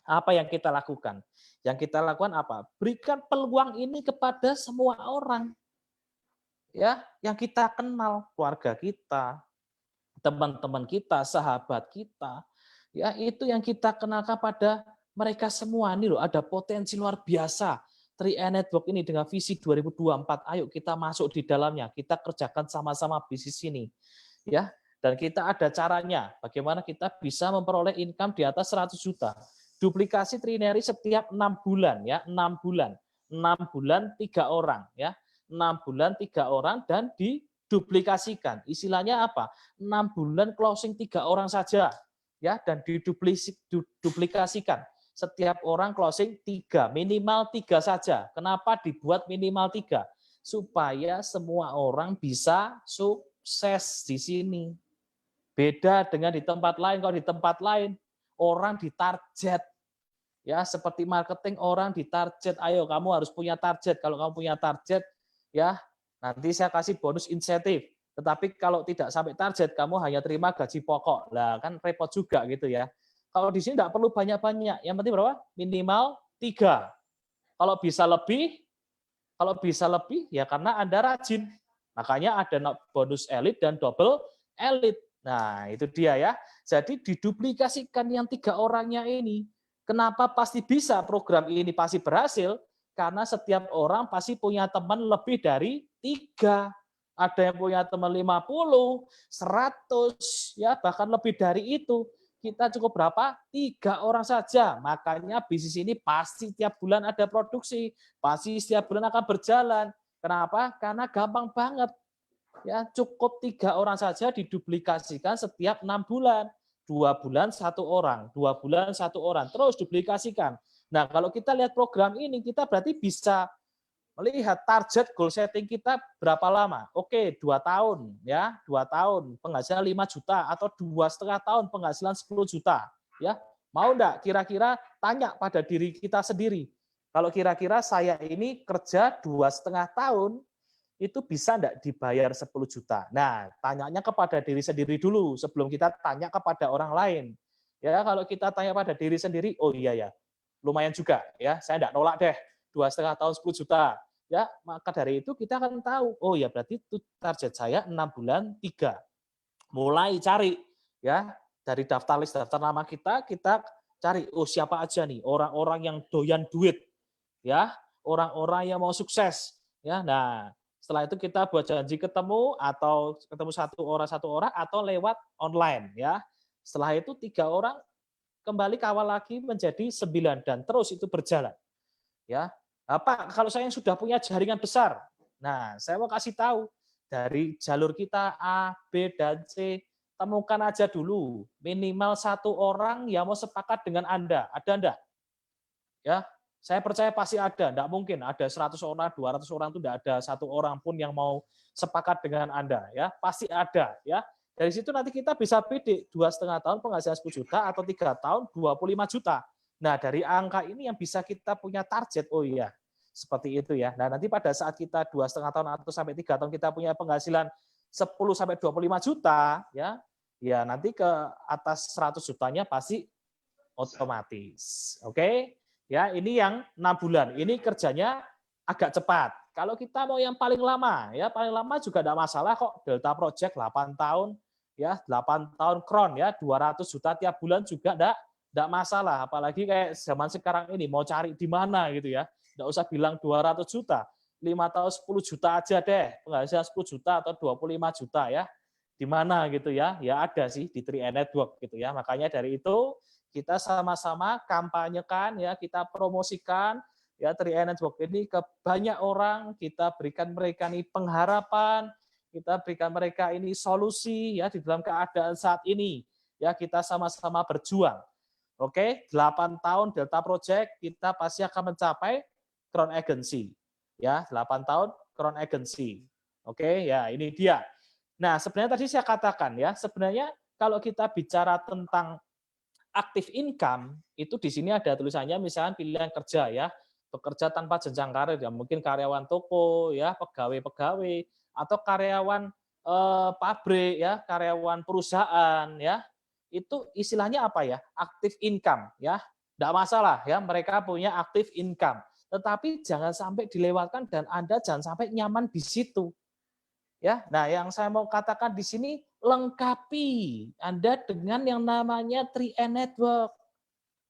apa yang kita lakukan? Yang kita lakukan apa? Berikan peluang ini kepada semua orang. Ya, yang kita kenal, keluarga kita, teman-teman kita, sahabat kita. Ya, itu yang kita kenalkan pada mereka semua. Ini loh, ada potensi luar biasa. Triad Network ini dengan visi 2024, ayo kita masuk di dalamnya, kita kerjakan sama-sama bisnis ini. Ya, dan kita ada caranya bagaimana kita bisa memperoleh income di atas 100 juta. Duplikasi trinary setiap 6 bulan ya, 6 bulan. 6 bulan 3 orang ya. 6 bulan 3 orang dan diduplikasikan. Istilahnya apa? 6 bulan closing 3 orang saja ya, dan diduplikasikan. Setiap orang closing 3, minimal 3 saja. Kenapa dibuat minimal 3? Supaya semua orang bisa sukses di sini. Beda dengan di tempat lain. Kalau di tempat lain orang ditarget. Ya, seperti marketing orang ditarget. Ayo kamu harus punya target. Kalau kamu punya target, ya nanti saya kasih bonus insentif. Tetapi kalau tidak sampai target, kamu hanya terima gaji pokok. Lah kan repot juga gitu ya. Kalau di sini tidak perlu banyak-banyak. Yang penting berapa? Minimal 3. Kalau bisa lebih ya karena Anda rajin. Makanya ada bonus elit dan double elit. Nah, itu dia ya. Jadi diduplikasikan yang 3 orangnya ini. Kenapa pasti bisa program ini pasti berhasil? Karena setiap orang pasti punya teman lebih dari 3. Ada yang punya teman 50, 100, ya bahkan lebih dari itu. Kita cukup berapa? 3 orang saja. Makanya bisnis ini pasti tiap bulan ada produksi. Pasti setiap bulan akan berjalan. Kenapa? Karena gampang banget. Ya, cukup 3 orang saja diduplikasikan setiap 6 bulan. 2 bulan 1 orang, 2 bulan 1 orang, terus duplikasikan. Nah, kalau kita lihat program ini, kita berarti bisa melihat target goal setting kita berapa lama. Oke, 2 tahun ya, 2 tahun penghasilan 5 juta atau 2,5 tahun penghasilan 10 juta ya. Mau enggak kira-kira tanya pada diri kita sendiri. Kalau kira-kira saya ini kerja 2,5 tahun itu bisa enggak dibayar 10 juta. Nah, tanyanya kepada diri sendiri dulu sebelum kita tanya kepada orang lain. Ya, kalau kita tanya pada diri sendiri, oh iya ya, lumayan juga ya, saya enggak nolak deh. 2,5 tahun 10 juta. Ya, maka dari itu kita akan tahu, oh ya berarti itu target saya 6 bulan 3. Mulai cari ya, dari daftar list daftar nama kita cari oh siapa aja nih orang-orang yang doyan duit ya, orang-orang yang mau sukses ya. Nah, setelah itu kita buat janji ketemu atau ketemu satu orang atau lewat online ya. Setelah itu 3 orang kembali kawal lagi menjadi 9 dan terus itu berjalan. Ya. Pak, kalau saya yang sudah punya jaringan besar, nah saya mau kasih tahu dari jalur kita A, B, dan C, temukan aja dulu minimal 1 orang yang mau sepakat dengan Anda. Ada enggak? Ya, saya percaya pasti ada. Enggak mungkin ada 100 orang, 200 orang itu enggak ada 1 orang pun yang mau sepakat dengan Anda. Ya, pasti ada. Ya, dari situ nanti kita bisa bidik 2,5 tahun penghasilan 10 juta atau 3 tahun 25 juta. Nah, dari angka ini yang bisa kita punya target, oh iya, seperti itu ya. Nah, nanti pada saat kita 2,5 tahun atau sampai 3 tahun kita punya penghasilan 10 sampai 25 juta, ya, ya nanti ke atas 100 jutanya pasti otomatis. Oke? Ya, ini yang 6 bulan. Ini kerjanya agak cepat. Kalau kita mau yang paling lama, ya paling lama juga tidak masalah kok. Delta Project 8 tahun, ya 8 tahun kron ya 200 juta tiap bulan juga tidak masalah. Apalagi kayak zaman sekarang ini mau cari di mana gitu ya. Tidak usah bilang 200 juta. 5 tahun 10 juta aja deh. Penghasilan 10 juta atau 25 juta ya. Di mana gitu ya? Ya ada sih di 3i Network gitu ya. Makanya dari itu kita sama-sama kampanyekan ya, kita promosikan ya 3i Network ini ke banyak orang, kita berikan mereka ini pengharapan, kita berikan mereka ini solusi ya di dalam keadaan saat ini. Ya, kita sama-sama berjuang. Oke, 8 tahun Delta Project kita pasti akan mencapai Crown Agency. Ya, 8 tahun Crown Agency. Oke, ya ini dia. Nah, sebenarnya tadi saya katakan ya, sebenarnya kalau kita bicara tentang aktif income, itu di sini ada tulisannya misalnya pilihan kerja ya, bekerja tanpa jenjang karir ya, mungkin karyawan toko ya, pegawai-pegawai atau karyawan pabrik ya, karyawan perusahaan ya. Itu istilahnya apa ya? Aktif income ya. Tidak masalah ya, mereka punya aktif income. Tetapi jangan sampai dilewatkan dan Anda jangan sampai nyaman di situ. Ya, nah yang saya mau katakan di sini lengkapi Anda dengan yang namanya 3i Network.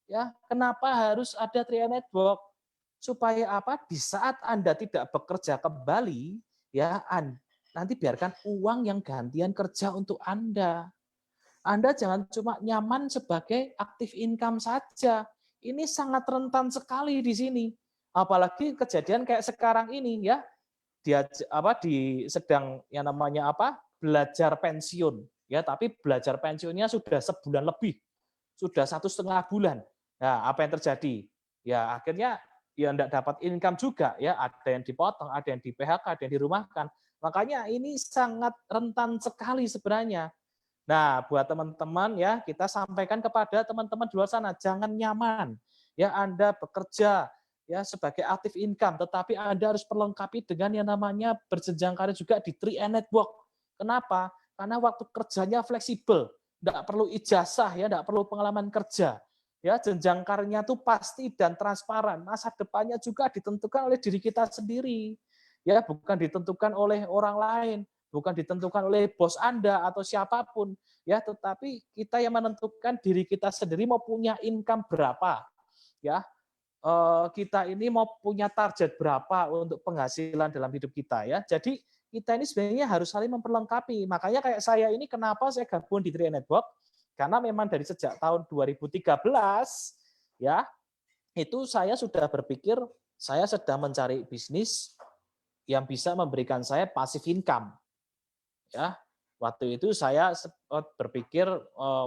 Ya, kenapa harus ada 3i Network? Supaya apa? Di saat Anda tidak bekerja kembali, ya nanti biarkan uang yang gantian kerja untuk Anda. Anda jangan cuma nyaman sebagai aktif income saja. Ini sangat rentan sekali di sini. Apalagi kejadian kayak sekarang ini ya, dia sedang yang namanya belajar pensiun ya, tapi belajar pensiunnya sudah sebulan lebih, sudah 1,5 bulan. Nah, apa yang terjadi ya, akhirnya ya tidak dapat income juga ya, ada yang dipotong, ada yang di PHK, ada yang dirumahkan. Makanya ini sangat rentan sekali sebenarnya. Nah, buat teman-teman ya, kita sampaikan kepada teman-teman di luar sana, jangan nyaman ya Anda bekerja ya sebagai aktif income, tetapi Anda harus perlengkapi dengan yang namanya berjenjang karir juga di 3i Network. Kenapa? Karena waktu kerjanya fleksibel, tidak perlu ijazah ya, tidak perlu pengalaman kerja. Ya, jenjang karirnya itu pasti dan transparan. Masa depannya juga ditentukan oleh diri kita sendiri. Ya, bukan ditentukan oleh orang lain, bukan ditentukan oleh bos Anda atau siapapun. Ya, tetapi kita yang menentukan diri kita sendiri mau punya income berapa. Ya, kita ini mau punya target berapa untuk penghasilan dalam hidup kita ya. Jadi kita ini sebenarnya harus saling memperlengkapi. Makanya kayak saya ini kenapa saya gabung di 3i Network? Karena memang dari sejak tahun 2013 ya, itu saya sudah berpikir saya sedang mencari bisnis yang bisa memberikan saya passive income. Ya, waktu itu saya berpikir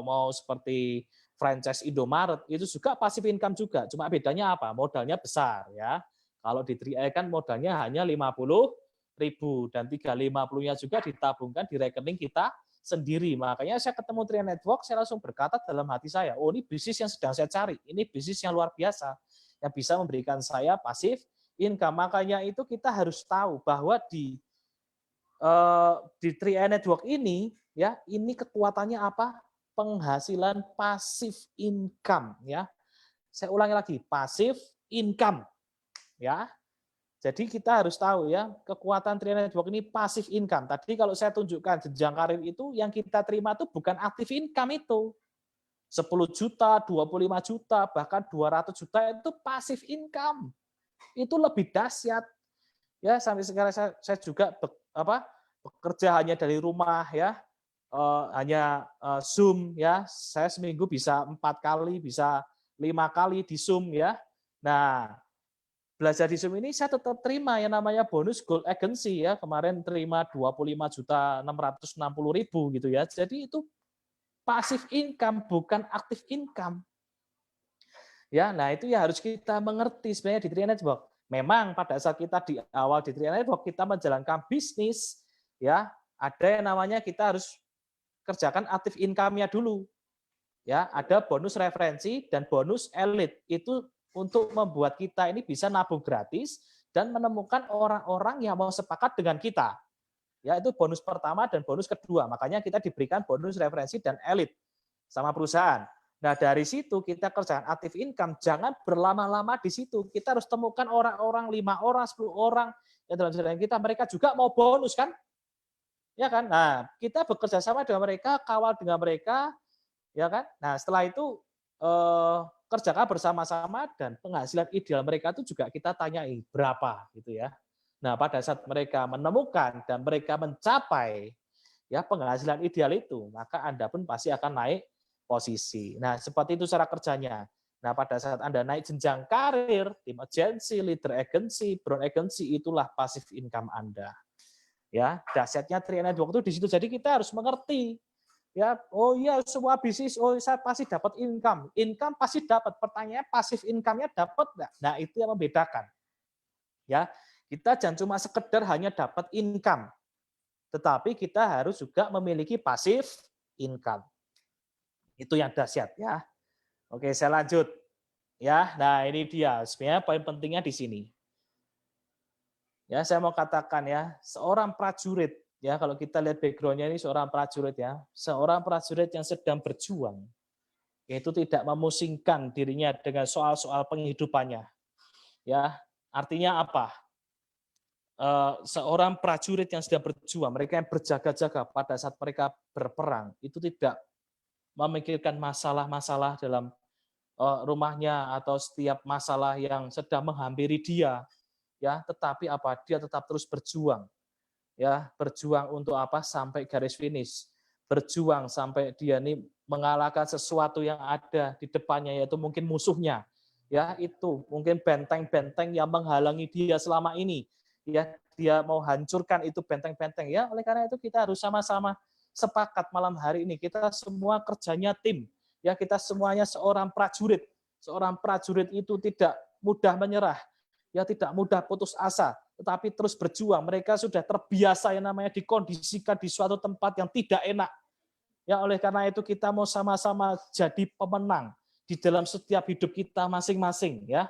mau seperti franchise Indomaret, itu juga passive income juga. Cuma bedanya apa? Modalnya besar ya. Kalau di 3i kan modalnya hanya 50.000 dan 350-nya juga ditabungkan di rekening kita sendiri. Makanya saya ketemu 3i Network, saya langsung berkata dalam hati saya, oh ini bisnis yang sedang saya cari. Ini bisnis yang luar biasa yang bisa memberikan saya passive income. Makanya itu kita harus tahu bahwa di 3i Network ini ya, ini kekuatannya apa? Penghasilan pasif income ya. Saya ulangi lagi, pasif income ya. Jadi kita harus tahu ya, kekuatan 3i Network ini pasif income. Tadi kalau saya tunjukkan jenjang karir itu yang kita terima itu bukan aktif income itu. 10 juta, 25 juta, bahkan 200 juta itu pasif income. Itu lebih dahsyat. Ya, sampai sekarang saya juga bekerja hanya dari rumah ya. Hanya Zoom ya, saya seminggu bisa 4 kali, bisa 5 kali di Zoom ya. Nah, belajar di Zoom ini saya tetap terima yang namanya bonus Gold Agency ya, kemarin terima 25.660.000 gitu ya. Jadi itu passive income bukan aktif income. Ya, nah itu ya harus kita mengerti sebenarnya di 3i Network. Memang pada saat kita di awal di 3i Network kita menjalankan bisnis ya, ada yang namanya kita harus kerjakan aktif income-nya dulu. Ya, ada bonus referensi dan bonus elit. Itu untuk membuat kita ini bisa nabung gratis dan menemukan orang-orang yang mau sepakat dengan kita. Ya, itu bonus pertama dan bonus kedua. Makanya kita diberikan bonus referensi dan elit sama perusahaan. Nah, dari situ kita kerjakan aktif income, jangan berlama-lama di situ. Kita harus temukan orang-orang, 5 orang, 10 orang yang dalam jaringan kita, mereka juga mau bonus kan? Ya kan? Nah, kita bekerja sama dengan mereka, kawal dengan mereka, ya kan? Nah, setelah itu kerjakan bersama-sama dan penghasilan ideal mereka itu juga kita tanyai berapa gitu ya. Nah, pada saat mereka menemukan dan mereka mencapai ya penghasilan ideal itu, maka Anda pun pasti akan naik posisi. Nah, seperti itu cara kerjanya. Nah, pada saat Anda naik jenjang karir, tim agency, leader agency, brown agency, itulah passive income Anda. Ya, dahsyatnya 3 network itu di situ. Jadi kita harus mengerti. Ya, oh iya semua bisnis, oh saya pasti dapat income. Income pasti dapat. Pertanyaannya passive income-nya dapat enggak? Nah, itu yang membedakan. Ya, kita jangan cuma sekedar hanya dapat income. Tetapi kita harus juga memiliki passive income. Itu yang dahsyat ya. Oke, saya lanjut. Ya, nah ini dia. Sebenarnya poin pentingnya di sini. Ya, saya mau katakan ya, seorang prajurit ya, kalau kita lihat background-nya ini seorang prajurit ya, seorang prajurit yang sedang berjuang, yaitu tidak memusingkan dirinya dengan soal-soal penghidupannya. Ya, artinya apa? Seorang prajurit yang sedang berjuang, mereka yang berjaga-jaga pada saat mereka berperang, itu tidak memikirkan masalah-masalah dalam rumahnya atau setiap masalah yang sedang menghampiri dia, ya, tetapi apa? Dia tetap terus berjuang, ya, berjuang untuk apa? Sampai garis finish, berjuang sampai dia ini mengalahkan sesuatu yang ada di depannya, yaitu mungkin musuhnya, ya, itu mungkin benteng-benteng yang menghalangi dia selama ini, ya, dia mau hancurkan itu benteng-benteng, ya. Oleh karena itu kita harus sama-sama sepakat malam hari ini, kita semua kerjanya tim. Ya, kita semuanya seorang prajurit. Seorang prajurit itu tidak mudah menyerah, ya tidak mudah putus asa, tetapi terus berjuang. Mereka sudah terbiasa yang namanya dikondisikan di suatu tempat yang tidak enak. Ya, oleh karena itu kita mau sama-sama jadi pemenang di dalam setiap hidup kita masing-masing, ya.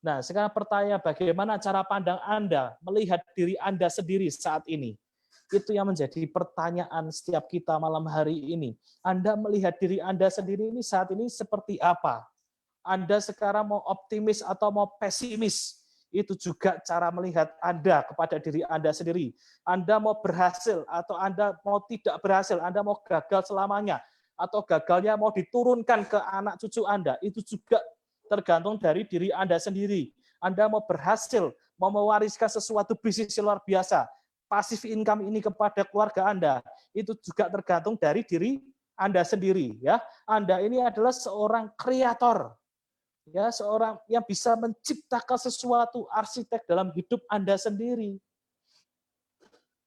Nah, sekarang pertanyaan bagaimana cara pandang Anda melihat diri Anda sendiri saat ini? Itu yang menjadi pertanyaan setiap kita malam hari ini. Anda melihat diri Anda sendiri ini saat ini seperti apa? Anda sekarang mau optimis atau mau pesimis? Itu juga cara melihat Anda kepada diri Anda sendiri. Anda mau berhasil atau Anda mau tidak berhasil? Anda mau gagal selamanya? Atau gagalnya mau diturunkan ke anak cucu Anda? Itu juga tergantung dari diri Anda sendiri. Anda mau berhasil, mau mewariskan sesuatu bisnis yang luar biasa, passive income ini kepada keluarga Anda, itu juga tergantung dari diri Anda sendiri, ya. Anda ini adalah seorang kreator, ya, seorang yang bisa menciptakan sesuatu, arsitek dalam hidup Anda sendiri.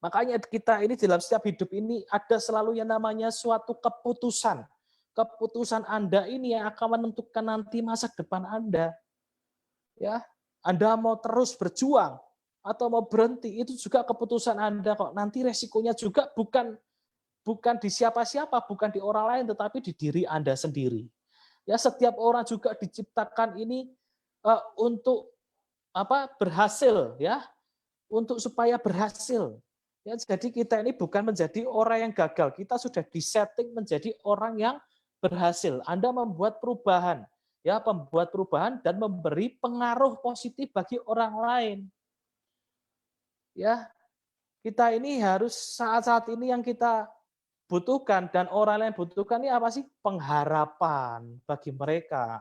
Makanya kita ini dalam setiap hidup ini ada selalu yang namanya suatu keputusan. Keputusan Anda ini yang akan menentukan nanti masa depan Anda. Ya, Anda mau terus berjuang atau mau berhenti, itu juga keputusan Anda kok. Nanti resikonya juga bukan di siapa-siapa, bukan di orang lain, tetapi di diri Anda sendiri. Ya, setiap orang juga diciptakan ini untuk apa? Berhasil, ya. Untuk supaya berhasil. Ya, jadi kita ini bukan menjadi orang yang gagal, kita sudah disetting menjadi orang yang berhasil. Anda membuat perubahan, ya, membuat perubahan dan memberi pengaruh positif bagi orang lain. Ya, kita ini harus saat-saat ini yang kita butuhkan dan orang lain butuhkan ini apa sih? Pengharapan bagi mereka,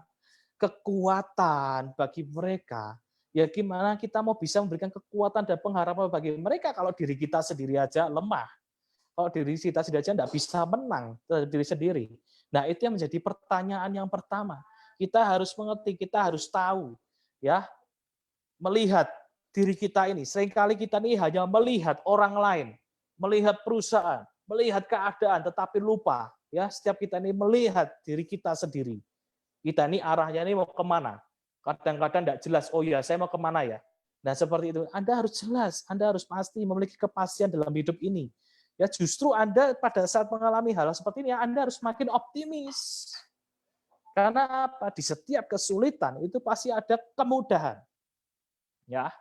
kekuatan bagi mereka. Ya gimana kita mau bisa memberikan kekuatan dan pengharapan bagi mereka kalau diri kita sendiri aja lemah. Kalau diri kita sendiri aja tidak bisa menang terhadap diri sendiri. Nah, itu yang menjadi pertanyaan yang pertama. Kita harus mengerti, kita harus tahu, ya, melihat diri kita ini. Seringkali kita ini hanya melihat orang lain, melihat perusahaan, melihat keadaan, tetapi lupa, ya, setiap kita ini melihat diri kita sendiri. Kita ini arahnya ini mau kemana? Kadang-kadang tidak jelas, oh ya saya mau kemana ya? Nah seperti itu, Anda harus jelas, Anda harus pasti memiliki kepastian dalam hidup ini. Ya justru Anda pada saat mengalami hal seperti ini, Anda harus makin optimis. Karena apa? Di setiap kesulitan itu pasti ada kemudahan. Ya,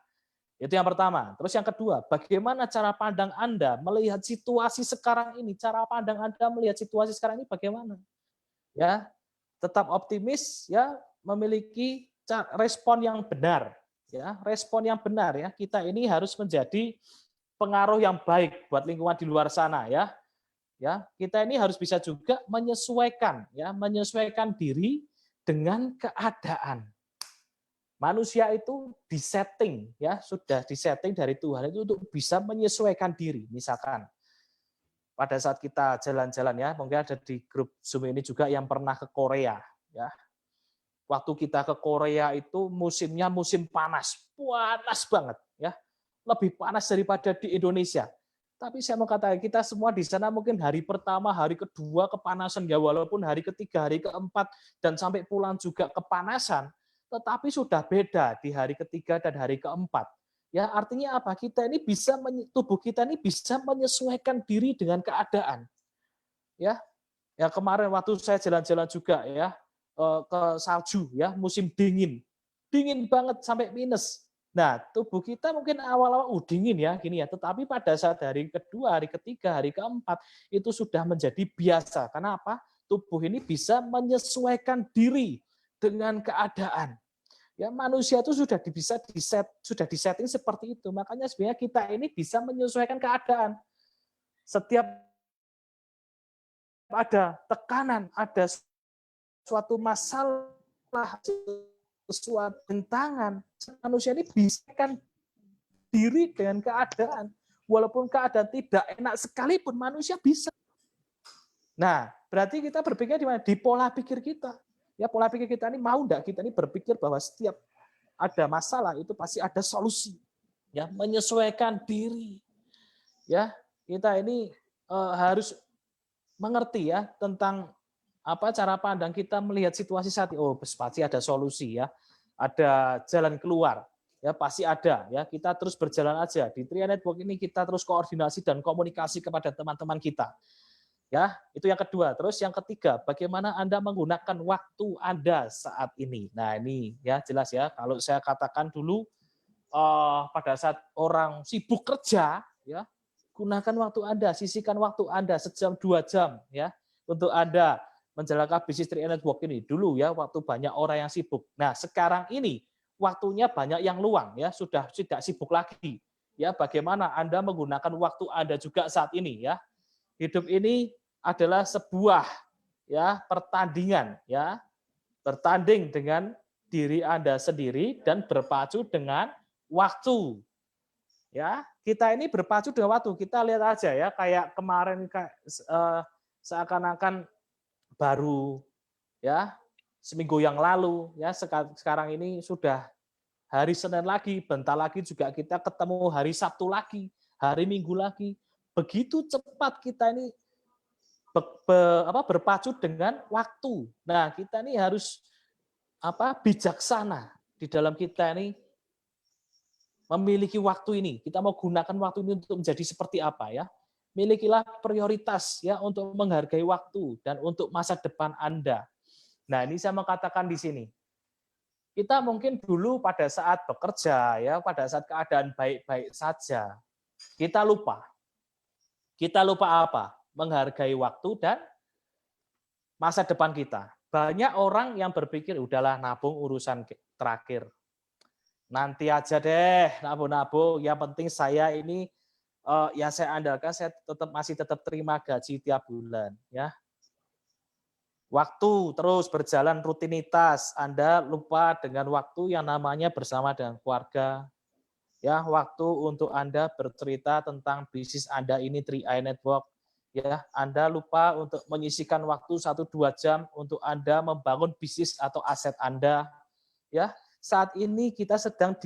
Itu yang pertama. Terus yang kedua, bagaimana cara pandang Anda melihat situasi sekarang ini? Cara pandang Anda melihat situasi sekarang ini bagaimana? Ya, tetap optimis, ya, memiliki respon yang benar, ya, respon yang benar, ya. Kita ini harus menjadi pengaruh yang baik buat lingkungan di luar sana, ya. Ya, kita ini harus bisa juga menyesuaikan, ya, menyesuaikan diri dengan keadaan. Manusia itu disetting, ya, sudah disetting dari Tuhan itu untuk bisa menyesuaikan diri. Misalkan pada saat kita jalan-jalan, ya, mungkin ada di grup Zoom ini juga yang pernah ke Korea, ya. Waktu kita ke Korea itu musimnya musim panas banget, ya, lebih panas daripada di Indonesia. Tapi saya mau katakan kita semua di sana mungkin hari pertama, hari kedua kepanasan, ya, walaupun hari ketiga, hari keempat dan sampai pulang juga kepanasan, tetapi sudah beda di hari ketiga dan hari keempat. Ya, artinya apa? Kita ini bisa, tubuh kita ini bisa menyesuaikan diri dengan keadaan. Ya, ya, kemarin waktu saya jalan-jalan juga, ya, ke salju, ya, musim dingin banget sampai minus. Nah, tubuh kita mungkin awal-awal dingin, ya, gini, ya, tetapi pada saat hari kedua, hari ketiga, hari keempat itu sudah menjadi biasa. Karena apa? Tubuh ini bisa menyesuaikan diri dengan keadaan. Ya, manusia itu sudah disetting seperti itu. Makanya sebenarnya kita ini bisa menyesuaikan keadaan. Setiap ada tekanan, ada suatu masalah, suatu bentangan, manusia ini bisa kan diri dengan keadaan. Walaupun keadaan tidak enak sekalipun, manusia bisa. Nah, berarti kita berpikir di mana? Di pola pikir kita. Ya, pola pikir kita ini mau enggak kita ini berpikir bahwa setiap ada masalah itu pasti ada solusi. Ya, menyesuaikan diri. Ya, kita ini harus mengerti, ya, tentang apa cara pandang kita melihat situasi saat ini. Oh, pasti ada solusi, ya. Ada jalan keluar. Ya, pasti ada, ya. Kita terus berjalan aja. Di Tria Network ini kita terus koordinasi dan komunikasi kepada teman-teman kita. Ya, itu yang kedua. Terus yang ketiga, bagaimana Anda menggunakan waktu Anda saat ini. Nah, ini, ya, jelas, ya. Kalau saya katakan dulu pada saat orang sibuk kerja, ya, gunakan waktu Anda, sisihkan waktu Anda sejam 2 jam, ya, untuk Anda menjalankan bisnis Tria Network ini. Dulu, ya, waktu banyak orang yang sibuk. Nah, sekarang ini waktunya banyak yang luang, ya, sudah tidak sibuk lagi. Ya, bagaimana Anda menggunakan waktu Anda juga saat ini, ya. Hidup ini adalah sebuah, ya, pertandingan, ya. Bertanding dengan diri Anda sendiri dan berpacu dengan waktu. Ya, kita ini berpacu dengan waktu. Kita lihat aja, ya, kayak kemarin seakan-akan baru, ya, seminggu yang lalu, ya, sekarang ini sudah hari Senin lagi, bentar lagi juga kita ketemu hari Sabtu lagi, hari Minggu lagi. Begitu cepat kita ini berpacu dengan waktu. Nah, kita ini harus bijaksana di dalam kita ini memiliki waktu ini. Kita mau gunakan waktu ini untuk menjadi seperti apa, ya? Milikilah prioritas, ya, untuk menghargai waktu dan untuk masa depan Anda. Nah, ini saya mau katakan di sini. Kita mungkin dulu pada saat bekerja, ya, pada saat keadaan baik-baik saja, kita lupa. Kita lupa apa? Menghargai waktu dan masa depan kita. Banyak orang yang berpikir, udahlah nabung urusan terakhir. Nanti aja deh, nabung-nabung. Yang penting saya ini yang saya andalkan, saya masih tetap terima gaji tiap bulan, ya. Waktu terus berjalan rutinitas, Anda lupa dengan waktu yang namanya bersama dengan keluarga, ya. Waktu untuk Anda bercerita tentang bisnis Anda ini 3i Network, ya. Anda lupa untuk menyisihkan waktu 1-2 jam untuk Anda membangun bisnis atau aset Anda, ya. Saat ini kita sedang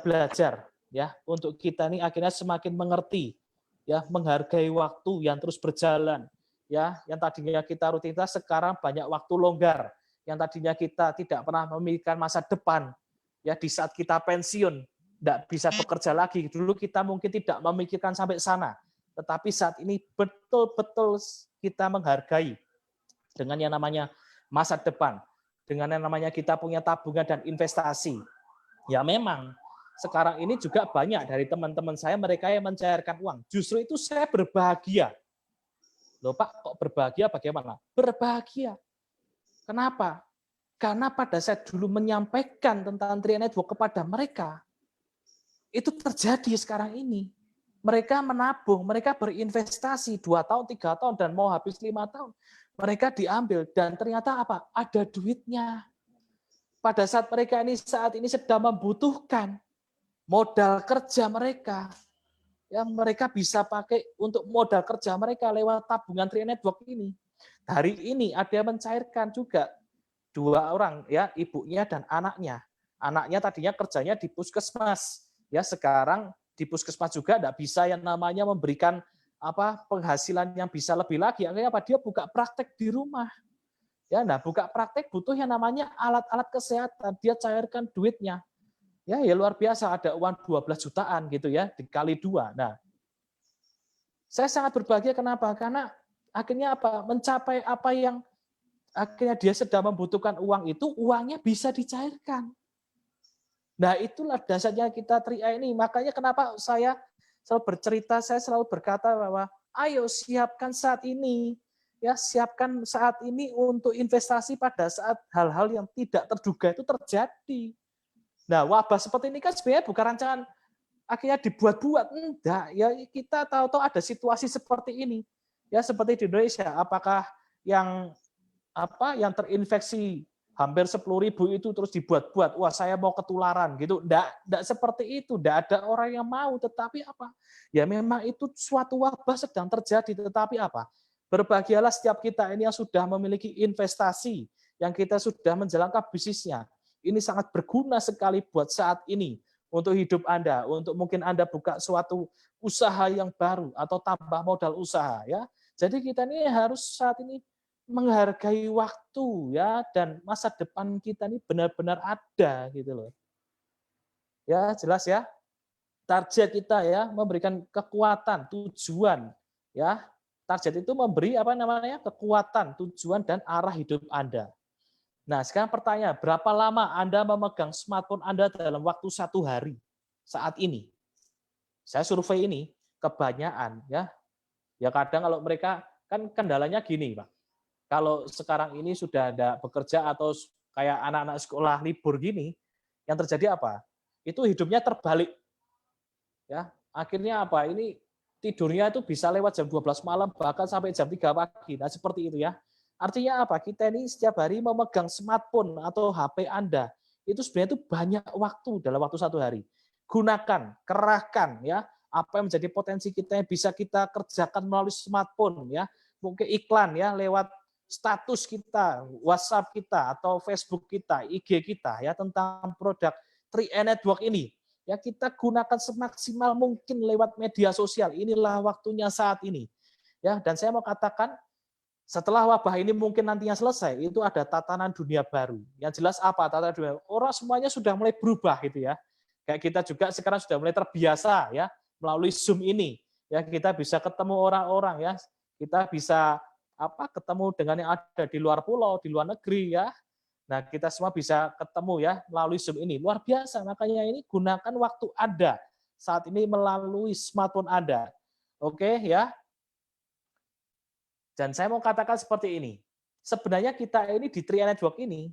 belajar, ya, untuk kita ini akhirnya semakin mengerti, ya, menghargai waktu yang terus berjalan, ya, yang tadinya kita rutinitas sekarang banyak waktu longgar, yang tadinya kita tidak pernah memikirkan masa depan, ya, di saat kita pensiun tidak bisa bekerja lagi, dulu kita mungkin tidak memikirkan sampai sana, tetapi saat ini betul-betul kita menghargai dengan yang namanya masa depan, dengan yang namanya kita punya tabungan dan investasi. Ya, memang sekarang ini juga banyak dari teman-teman saya mereka yang mencairkan uang. Justru itu saya berbahagia. Loh Pak, kok berbahagia bagaimana? Berbahagia. Kenapa? Karena pada saat dulu menyampaikan tentang Tri Network kepada mereka, itu terjadi sekarang ini. Mereka menabung, mereka berinvestasi 2 tahun, 3 tahun, dan mau habis 5 tahun. Mereka diambil, dan ternyata apa? Ada duitnya. Pada saat mereka ini saat ini sedang membutuhkan modal kerja mereka, yang mereka bisa pakai untuk modal kerja mereka lewat tabungan Tri Network ini. Hari ini ada yang mencairkan juga 2 orang, ya, ibunya dan anaknya. Anaknya tadinya kerjanya di puskesmas, ya, sekarang di puskesmas juga tidak bisa yang namanya memberikan penghasilan yang bisa lebih lagi. Akhirnya apa? Dia buka praktek di rumah. Ya, nah buka praktek butuh yang namanya alat-alat kesehatan. Dia cairkan duitnya. Ya luar biasa, ada uang 12 jutaan gitu ya, dikali 2. Nah, saya sangat berbahagia kenapa? Karena akhirnya apa? Mencapai apa yang akhirnya dia sedang membutuhkan uang itu, uangnya bisa dicairkan. Nah, itulah dasarnya kita Tri-A ini. Makanya kenapa saya selalu bercerita, saya selalu berkata bahwa ayo siapkan saat ini. Ya, siapkan saat ini untuk investasi pada saat hal-hal yang tidak terduga itu terjadi. Nah, wabah seperti ini kan sebenarnya bukan rancangan akhirnya dibuat-buat. Enggak, ya kita tahu-tahu ada situasi seperti ini. Ya, seperti di Indonesia, apakah yang terinfeksi hampir 10.000 itu terus dibuat-buat, wah saya mau ketularan gitu. Enggak seperti itu, enggak ada orang yang mau, tetapi apa? Ya memang itu suatu wabah sedang terjadi, tetapi apa? Berbahagialah setiap kita ini yang sudah memiliki investasi, yang kita sudah menjalankan bisnisnya. Ini sangat berguna sekali buat saat ini untuk hidup Anda, untuk mungkin Anda buka suatu usaha yang baru atau tambah modal usaha ya. Jadi kita ini harus saat ini menghargai waktu ya, dan masa depan kita ini benar-benar ada gitu loh. Ya, jelas ya. Target kita ya memberikan kekuatan, tujuan ya. Target itu memberi kekuatan, tujuan dan arah hidup Anda. Nah, sekarang pertanyaan, berapa lama Anda memegang smartphone Anda dalam waktu 1 hari saat ini? Saya survei ini kebanyakan ya. Ya kadang kalau mereka kan kendalanya gini, Pak. Kalau sekarang ini sudah ada bekerja atau kayak anak-anak sekolah libur gini, yang terjadi apa? Itu hidupnya terbalik. Ya, akhirnya apa? Ini tidurnya itu bisa lewat jam 12 malam bahkan sampai jam 3 pagi. Nah, seperti itu ya. Artinya apa? Kita ini setiap hari memegang smartphone atau HP Anda. Itu sebenarnya itu banyak waktu dalam waktu 1 hari. Gunakan, kerahkan ya, apa yang menjadi potensi kita yang bisa kita kerjakan melalui smartphone ya. Mungkin iklan ya lewat status kita, WhatsApp kita, atau Facebook kita, IG kita, ya tentang produk Tri-A Network ini. Ya kita gunakan semaksimal mungkin lewat media sosial. Inilah waktunya saat ini. Ya, dan saya mau katakan, setelah wabah ini mungkin nantinya selesai, itu ada tatanan dunia baru. Yang jelas apa tatanan dunia? Orang semuanya sudah mulai berubah gitu ya. Kayak kita juga sekarang sudah mulai terbiasa ya melalui Zoom ini. Ya kita bisa ketemu orang-orang ya. Kita bisa ketemu dengan yang ada di luar pulau, di luar negeri ya. Nah, kita semua bisa ketemu ya melalui Zoom ini. Luar biasa, makanya ini gunakan waktu Anda saat ini melalui smartphone Anda. Oke ya. Dan saya mau katakan seperti ini. Sebenarnya kita ini di Tri-A Network ini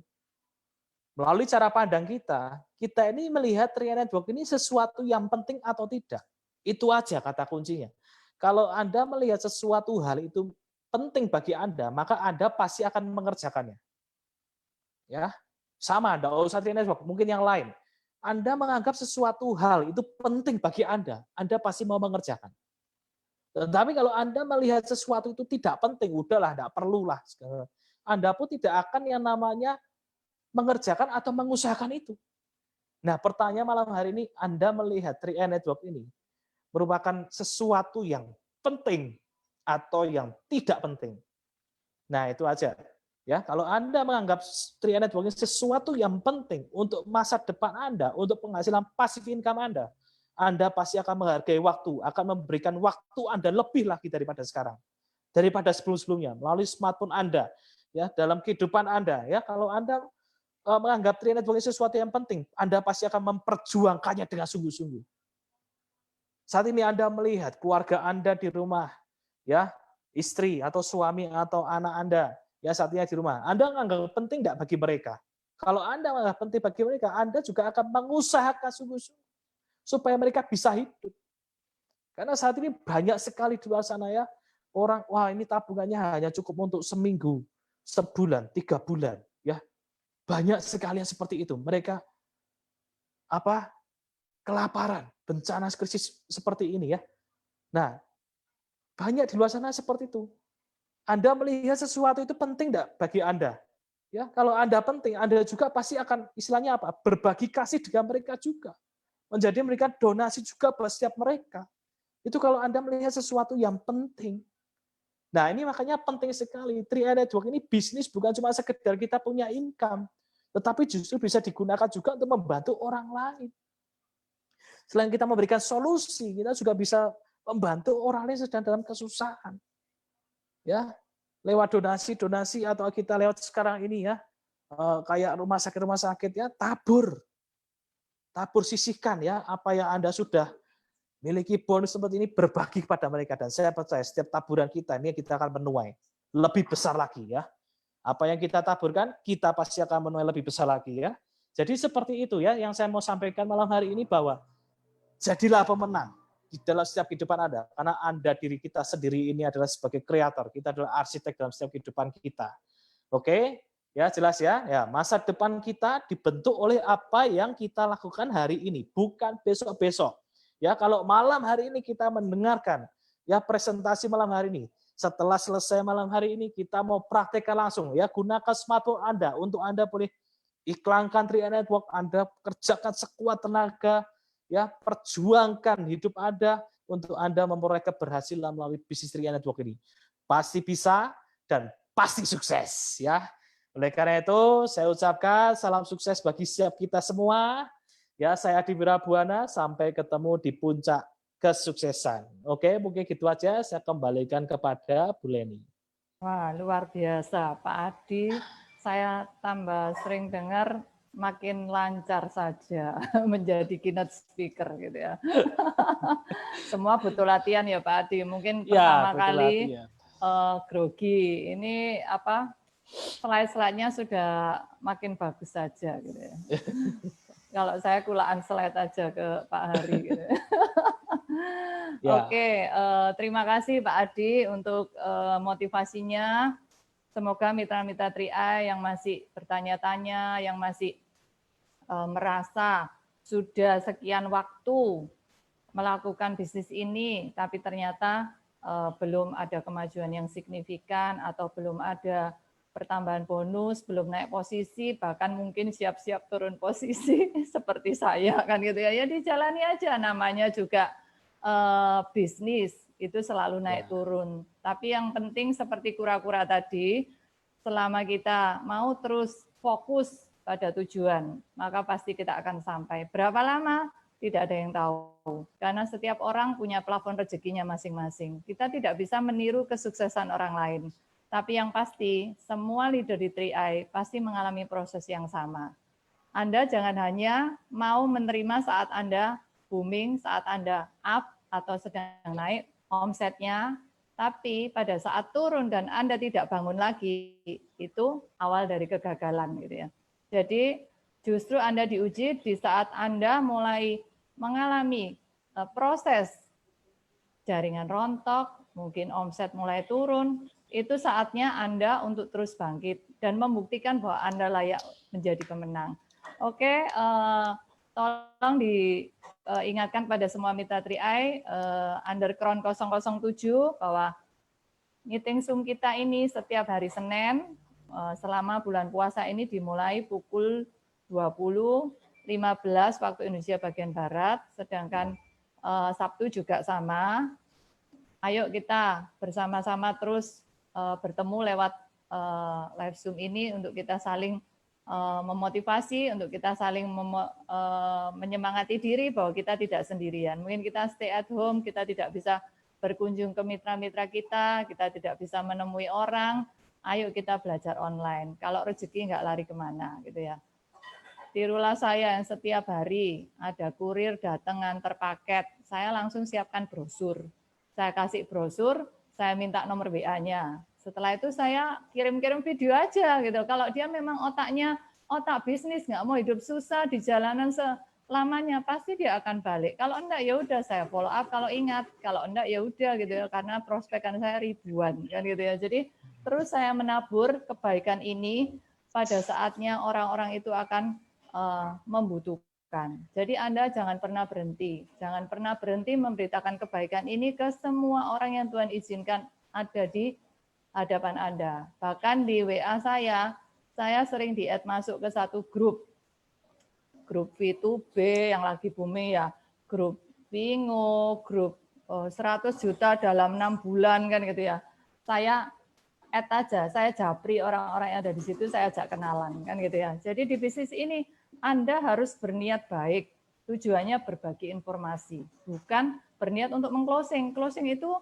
melalui cara pandang kita ini melihat Tri-A Network ini sesuatu yang penting atau tidak. Itu aja kata kuncinya. Kalau Anda melihat sesuatu hal itu penting bagi Anda, maka Anda pasti akan mengerjakannya. Ya, sama, Anda usah Tri-A Network, mungkin yang lain. Anda menganggap sesuatu hal itu penting bagi Anda pasti mau mengerjakan. Tetapi kalau Anda melihat sesuatu itu tidak penting, udahlah, tidak perlulah. Anda pun tidak akan yang namanya mengerjakan atau mengusahakan itu. Nah, pertanyaan malam hari ini, Anda melihat Tri-A Network ini merupakan sesuatu yang penting atau yang tidak penting. Nah, itu aja. Ya, kalau Anda menganggap Tri-A Network ini sesuatu yang penting untuk masa depan Anda, untuk penghasilan pasif income Anda pasti akan menghargai waktu, akan memberikan waktu Anda lebih lagi daripada sekarang. Daripada sebelum-sebelumnya melalui smartphone Anda, ya, dalam kehidupan Anda, ya. Kalau Anda menganggap Tri Network ini sesuatu yang penting, Anda pasti akan memperjuangkannya dengan sungguh-sungguh. Saat ini Anda melihat keluarga Anda di rumah, ya, istri atau suami atau anak Anda, ya saat ini di rumah. Anda menganggap penting tidak bagi mereka? Kalau Anda menganggap penting bagi mereka, Anda juga akan mengusahakan sungguh-sungguh supaya mereka bisa hidup. Karena saat ini banyak sekali di luar sana ya, orang, wah ini tabungannya hanya cukup untuk seminggu, sebulan, 3 bulan, ya. Banyak sekali yang seperti itu. Mereka kelaparan, bencana krisis seperti ini ya. Nah, banyak di luar sana seperti itu. Anda melihat sesuatu itu penting enggak bagi Anda? Ya, kalau Anda penting, Anda juga pasti akan istilahnya berbagi kasih dengan mereka juga. Menjadi mereka donasi juga buat setiap mereka. Itu kalau Anda melihat sesuatu yang penting. Nah, ini makanya penting sekali. Tri Network ini bisnis bukan cuma sekedar kita punya income, tetapi justru bisa digunakan juga untuk membantu orang lain. Selain kita memberikan solusi, kita juga bisa membantu orang lain sedang dalam kesusahan. Ya, lewat donasi atau kita lewat sekarang ini ya, kayak rumah sakit ya, tabur sisihkan ya apa yang Anda sudah miliki bonus seperti ini, berbagi kepada mereka, dan saya percaya setiap taburan kita ini kita akan menuai lebih besar lagi ya. Apa yang kita taburkan, kita pasti akan menuai lebih besar lagi ya. Jadi seperti itu ya yang saya mau sampaikan malam hari ini, bahwa jadilah pemenang di dalam setiap kehidupan Anda. Karena Anda, diri kita sendiri ini adalah sebagai kreator. Kita adalah arsitek dalam setiap kehidupan kita. Oke? Ya, jelas ya? Ya, masa depan kita dibentuk oleh apa yang kita lakukan hari ini, bukan besok-besok. Ya, kalau malam hari ini kita mendengarkan ya presentasi malam hari ini, setelah selesai malam hari ini kita mau praktekkan langsung ya, gunakan smartphone Anda untuk Anda boleh iklankan Tri Network, Anda kerjakan sekuat tenaga, ya, perjuangkan hidup Anda untuk Anda memperoleh keberhasilan melalui bisnis Tri Network ini. Pasti bisa dan pasti sukses ya. Oleh karena itu, saya ucapkan salam sukses bagi setiap kita semua. Ya, saya Adi Wirabuana, sampai ketemu di puncak kesuksesan. Oke, mungkin gitu aja, saya kembalikan kepada Bu Leni. Wah, luar biasa Pak Adi. Saya tambah sering dengar makin lancar saja menjadi keynote speaker gitu ya. Semua butuh latihan ya Pak Adi. Mungkin pertama kali grogi. Ini slide-slide-nya sudah makin bagus saja gitu ya. Kalau saya kulaan slide aja ke Pak Hari gitu. Ya. Oke, terima kasih Pak Adi untuk motivasinya. Semoga mitra-mitra Tri-Eye yang masih bertanya-tanya, yang masih merasa sudah sekian waktu melakukan bisnis ini, tapi ternyata belum ada kemajuan yang signifikan atau belum ada pertambahan bonus, belum naik posisi, bahkan mungkin siap-siap turun posisi seperti saya kan gitu ya. Ya dijalani aja, namanya juga bisnis itu selalu naik turun. Tapi yang penting seperti kura-kura tadi, selama kita mau terus fokus pada tujuan, maka pasti kita akan sampai. Berapa lama? Tidak ada yang tahu. Karena setiap orang punya plafon rezekinya masing-masing. Kita tidak bisa meniru kesuksesan orang lain. Tapi yang pasti, semua leader di Tri-Eye pasti mengalami proses yang sama. Anda jangan hanya mau menerima saat Anda booming, saat Anda up atau sedang naik omsetnya, tapi pada saat turun dan Anda tidak bangun lagi, itu awal dari kegagalan gitu ya. Jadi justru Anda diuji di saat Anda mulai mengalami proses jaringan rontok, mungkin omset mulai turun, itu saatnya Anda untuk terus bangkit dan membuktikan bahwa Anda layak menjadi pemenang. Oke, tolong diingatkan pada semua mitra Tri-Eye, Undercrown 007, bahwa meeting Zoom kita ini setiap hari Senin, selama bulan puasa ini dimulai pukul 20.15 waktu Indonesia bagian Barat, sedangkan Sabtu juga sama. Ayo kita bersama-sama terus bertemu lewat live Zoom ini untuk kita saling memotivasi, untuk kita saling menyemangati diri bahwa kita tidak sendirian. Mungkin kita stay at home, kita tidak bisa berkunjung ke mitra-mitra kita tidak bisa menemui orang, ayo kita belajar online. Kalau rezeki nggak lari kemana gitu ya. tirulah saya yang setiap hari ada kurir datang nganter paket, saya langsung siapkan brosur. Saya kasih brosur, saya minta nomor WA-nya. Setelah itu saya kirim-kirim video aja gitu. Kalau dia memang otaknya otak bisnis, nggak mau hidup susah di jalanan selamanya, pasti dia akan balik. Kalau enggak ya udah saya follow up kalau ingat, kalau enggak ya udah gitu ya, karena prospekan saya ribuan kan gitu ya. Jadi terus saya menabur kebaikan ini, pada saatnya orang-orang itu akan membutuhkan. Jadi Anda jangan pernah berhenti memberitakan kebaikan ini ke semua orang yang Tuhan izinkan ada di hadapan Anda. Bahkan di WA saya sering di-add masuk ke satu grup V2B yang lagi booming ya, grup Bingo, grup 100 juta dalam 6 bulan kan gitu ya. Saya add aja, saya japri orang-orang yang ada di situ, saya ajak kenalan kan gitu ya. Jadi di bisnis ini Anda harus berniat baik, tujuannya berbagi informasi, bukan berniat untuk meng-closing. Closing itu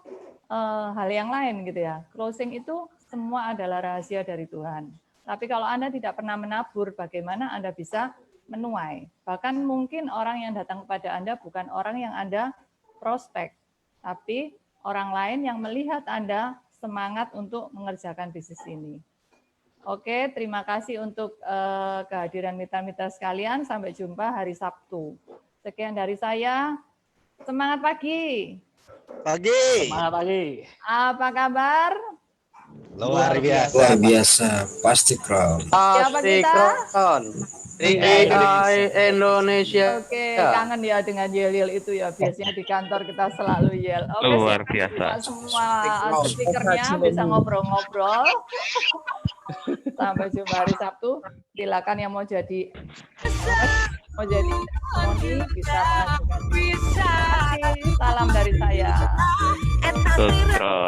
hal yang lain gitu ya. Closing itu semua adalah rahasia dari Tuhan. Tapi kalau Anda tidak pernah menabur, bagaimana Anda bisa menuai? Bahkan mungkin orang yang datang kepada Anda bukan orang yang Anda prospek, tapi orang lain yang melihat Anda semangat untuk mengerjakan bisnis ini. Oke, terima kasih untuk kehadiran mitra-mitra sekalian. Sampai jumpa hari Sabtu. Sekian dari saya. Semangat pagi. Semangat pagi. Apa kabar? Luar biasa. Luar biasa, pasti keren. Siapa kita? AI Indonesia. Oke, kangen ya dengan yel-yel itu ya. Biasanya di kantor kita selalu yel. Oke, Luar biasa. kita semua speakernya bisa ngobrol-ngobrol. Sampai jumpa hari Sabtu. Silakan yang mau jadi testimoni bisa mengajukan. Salam dari saya. Terus.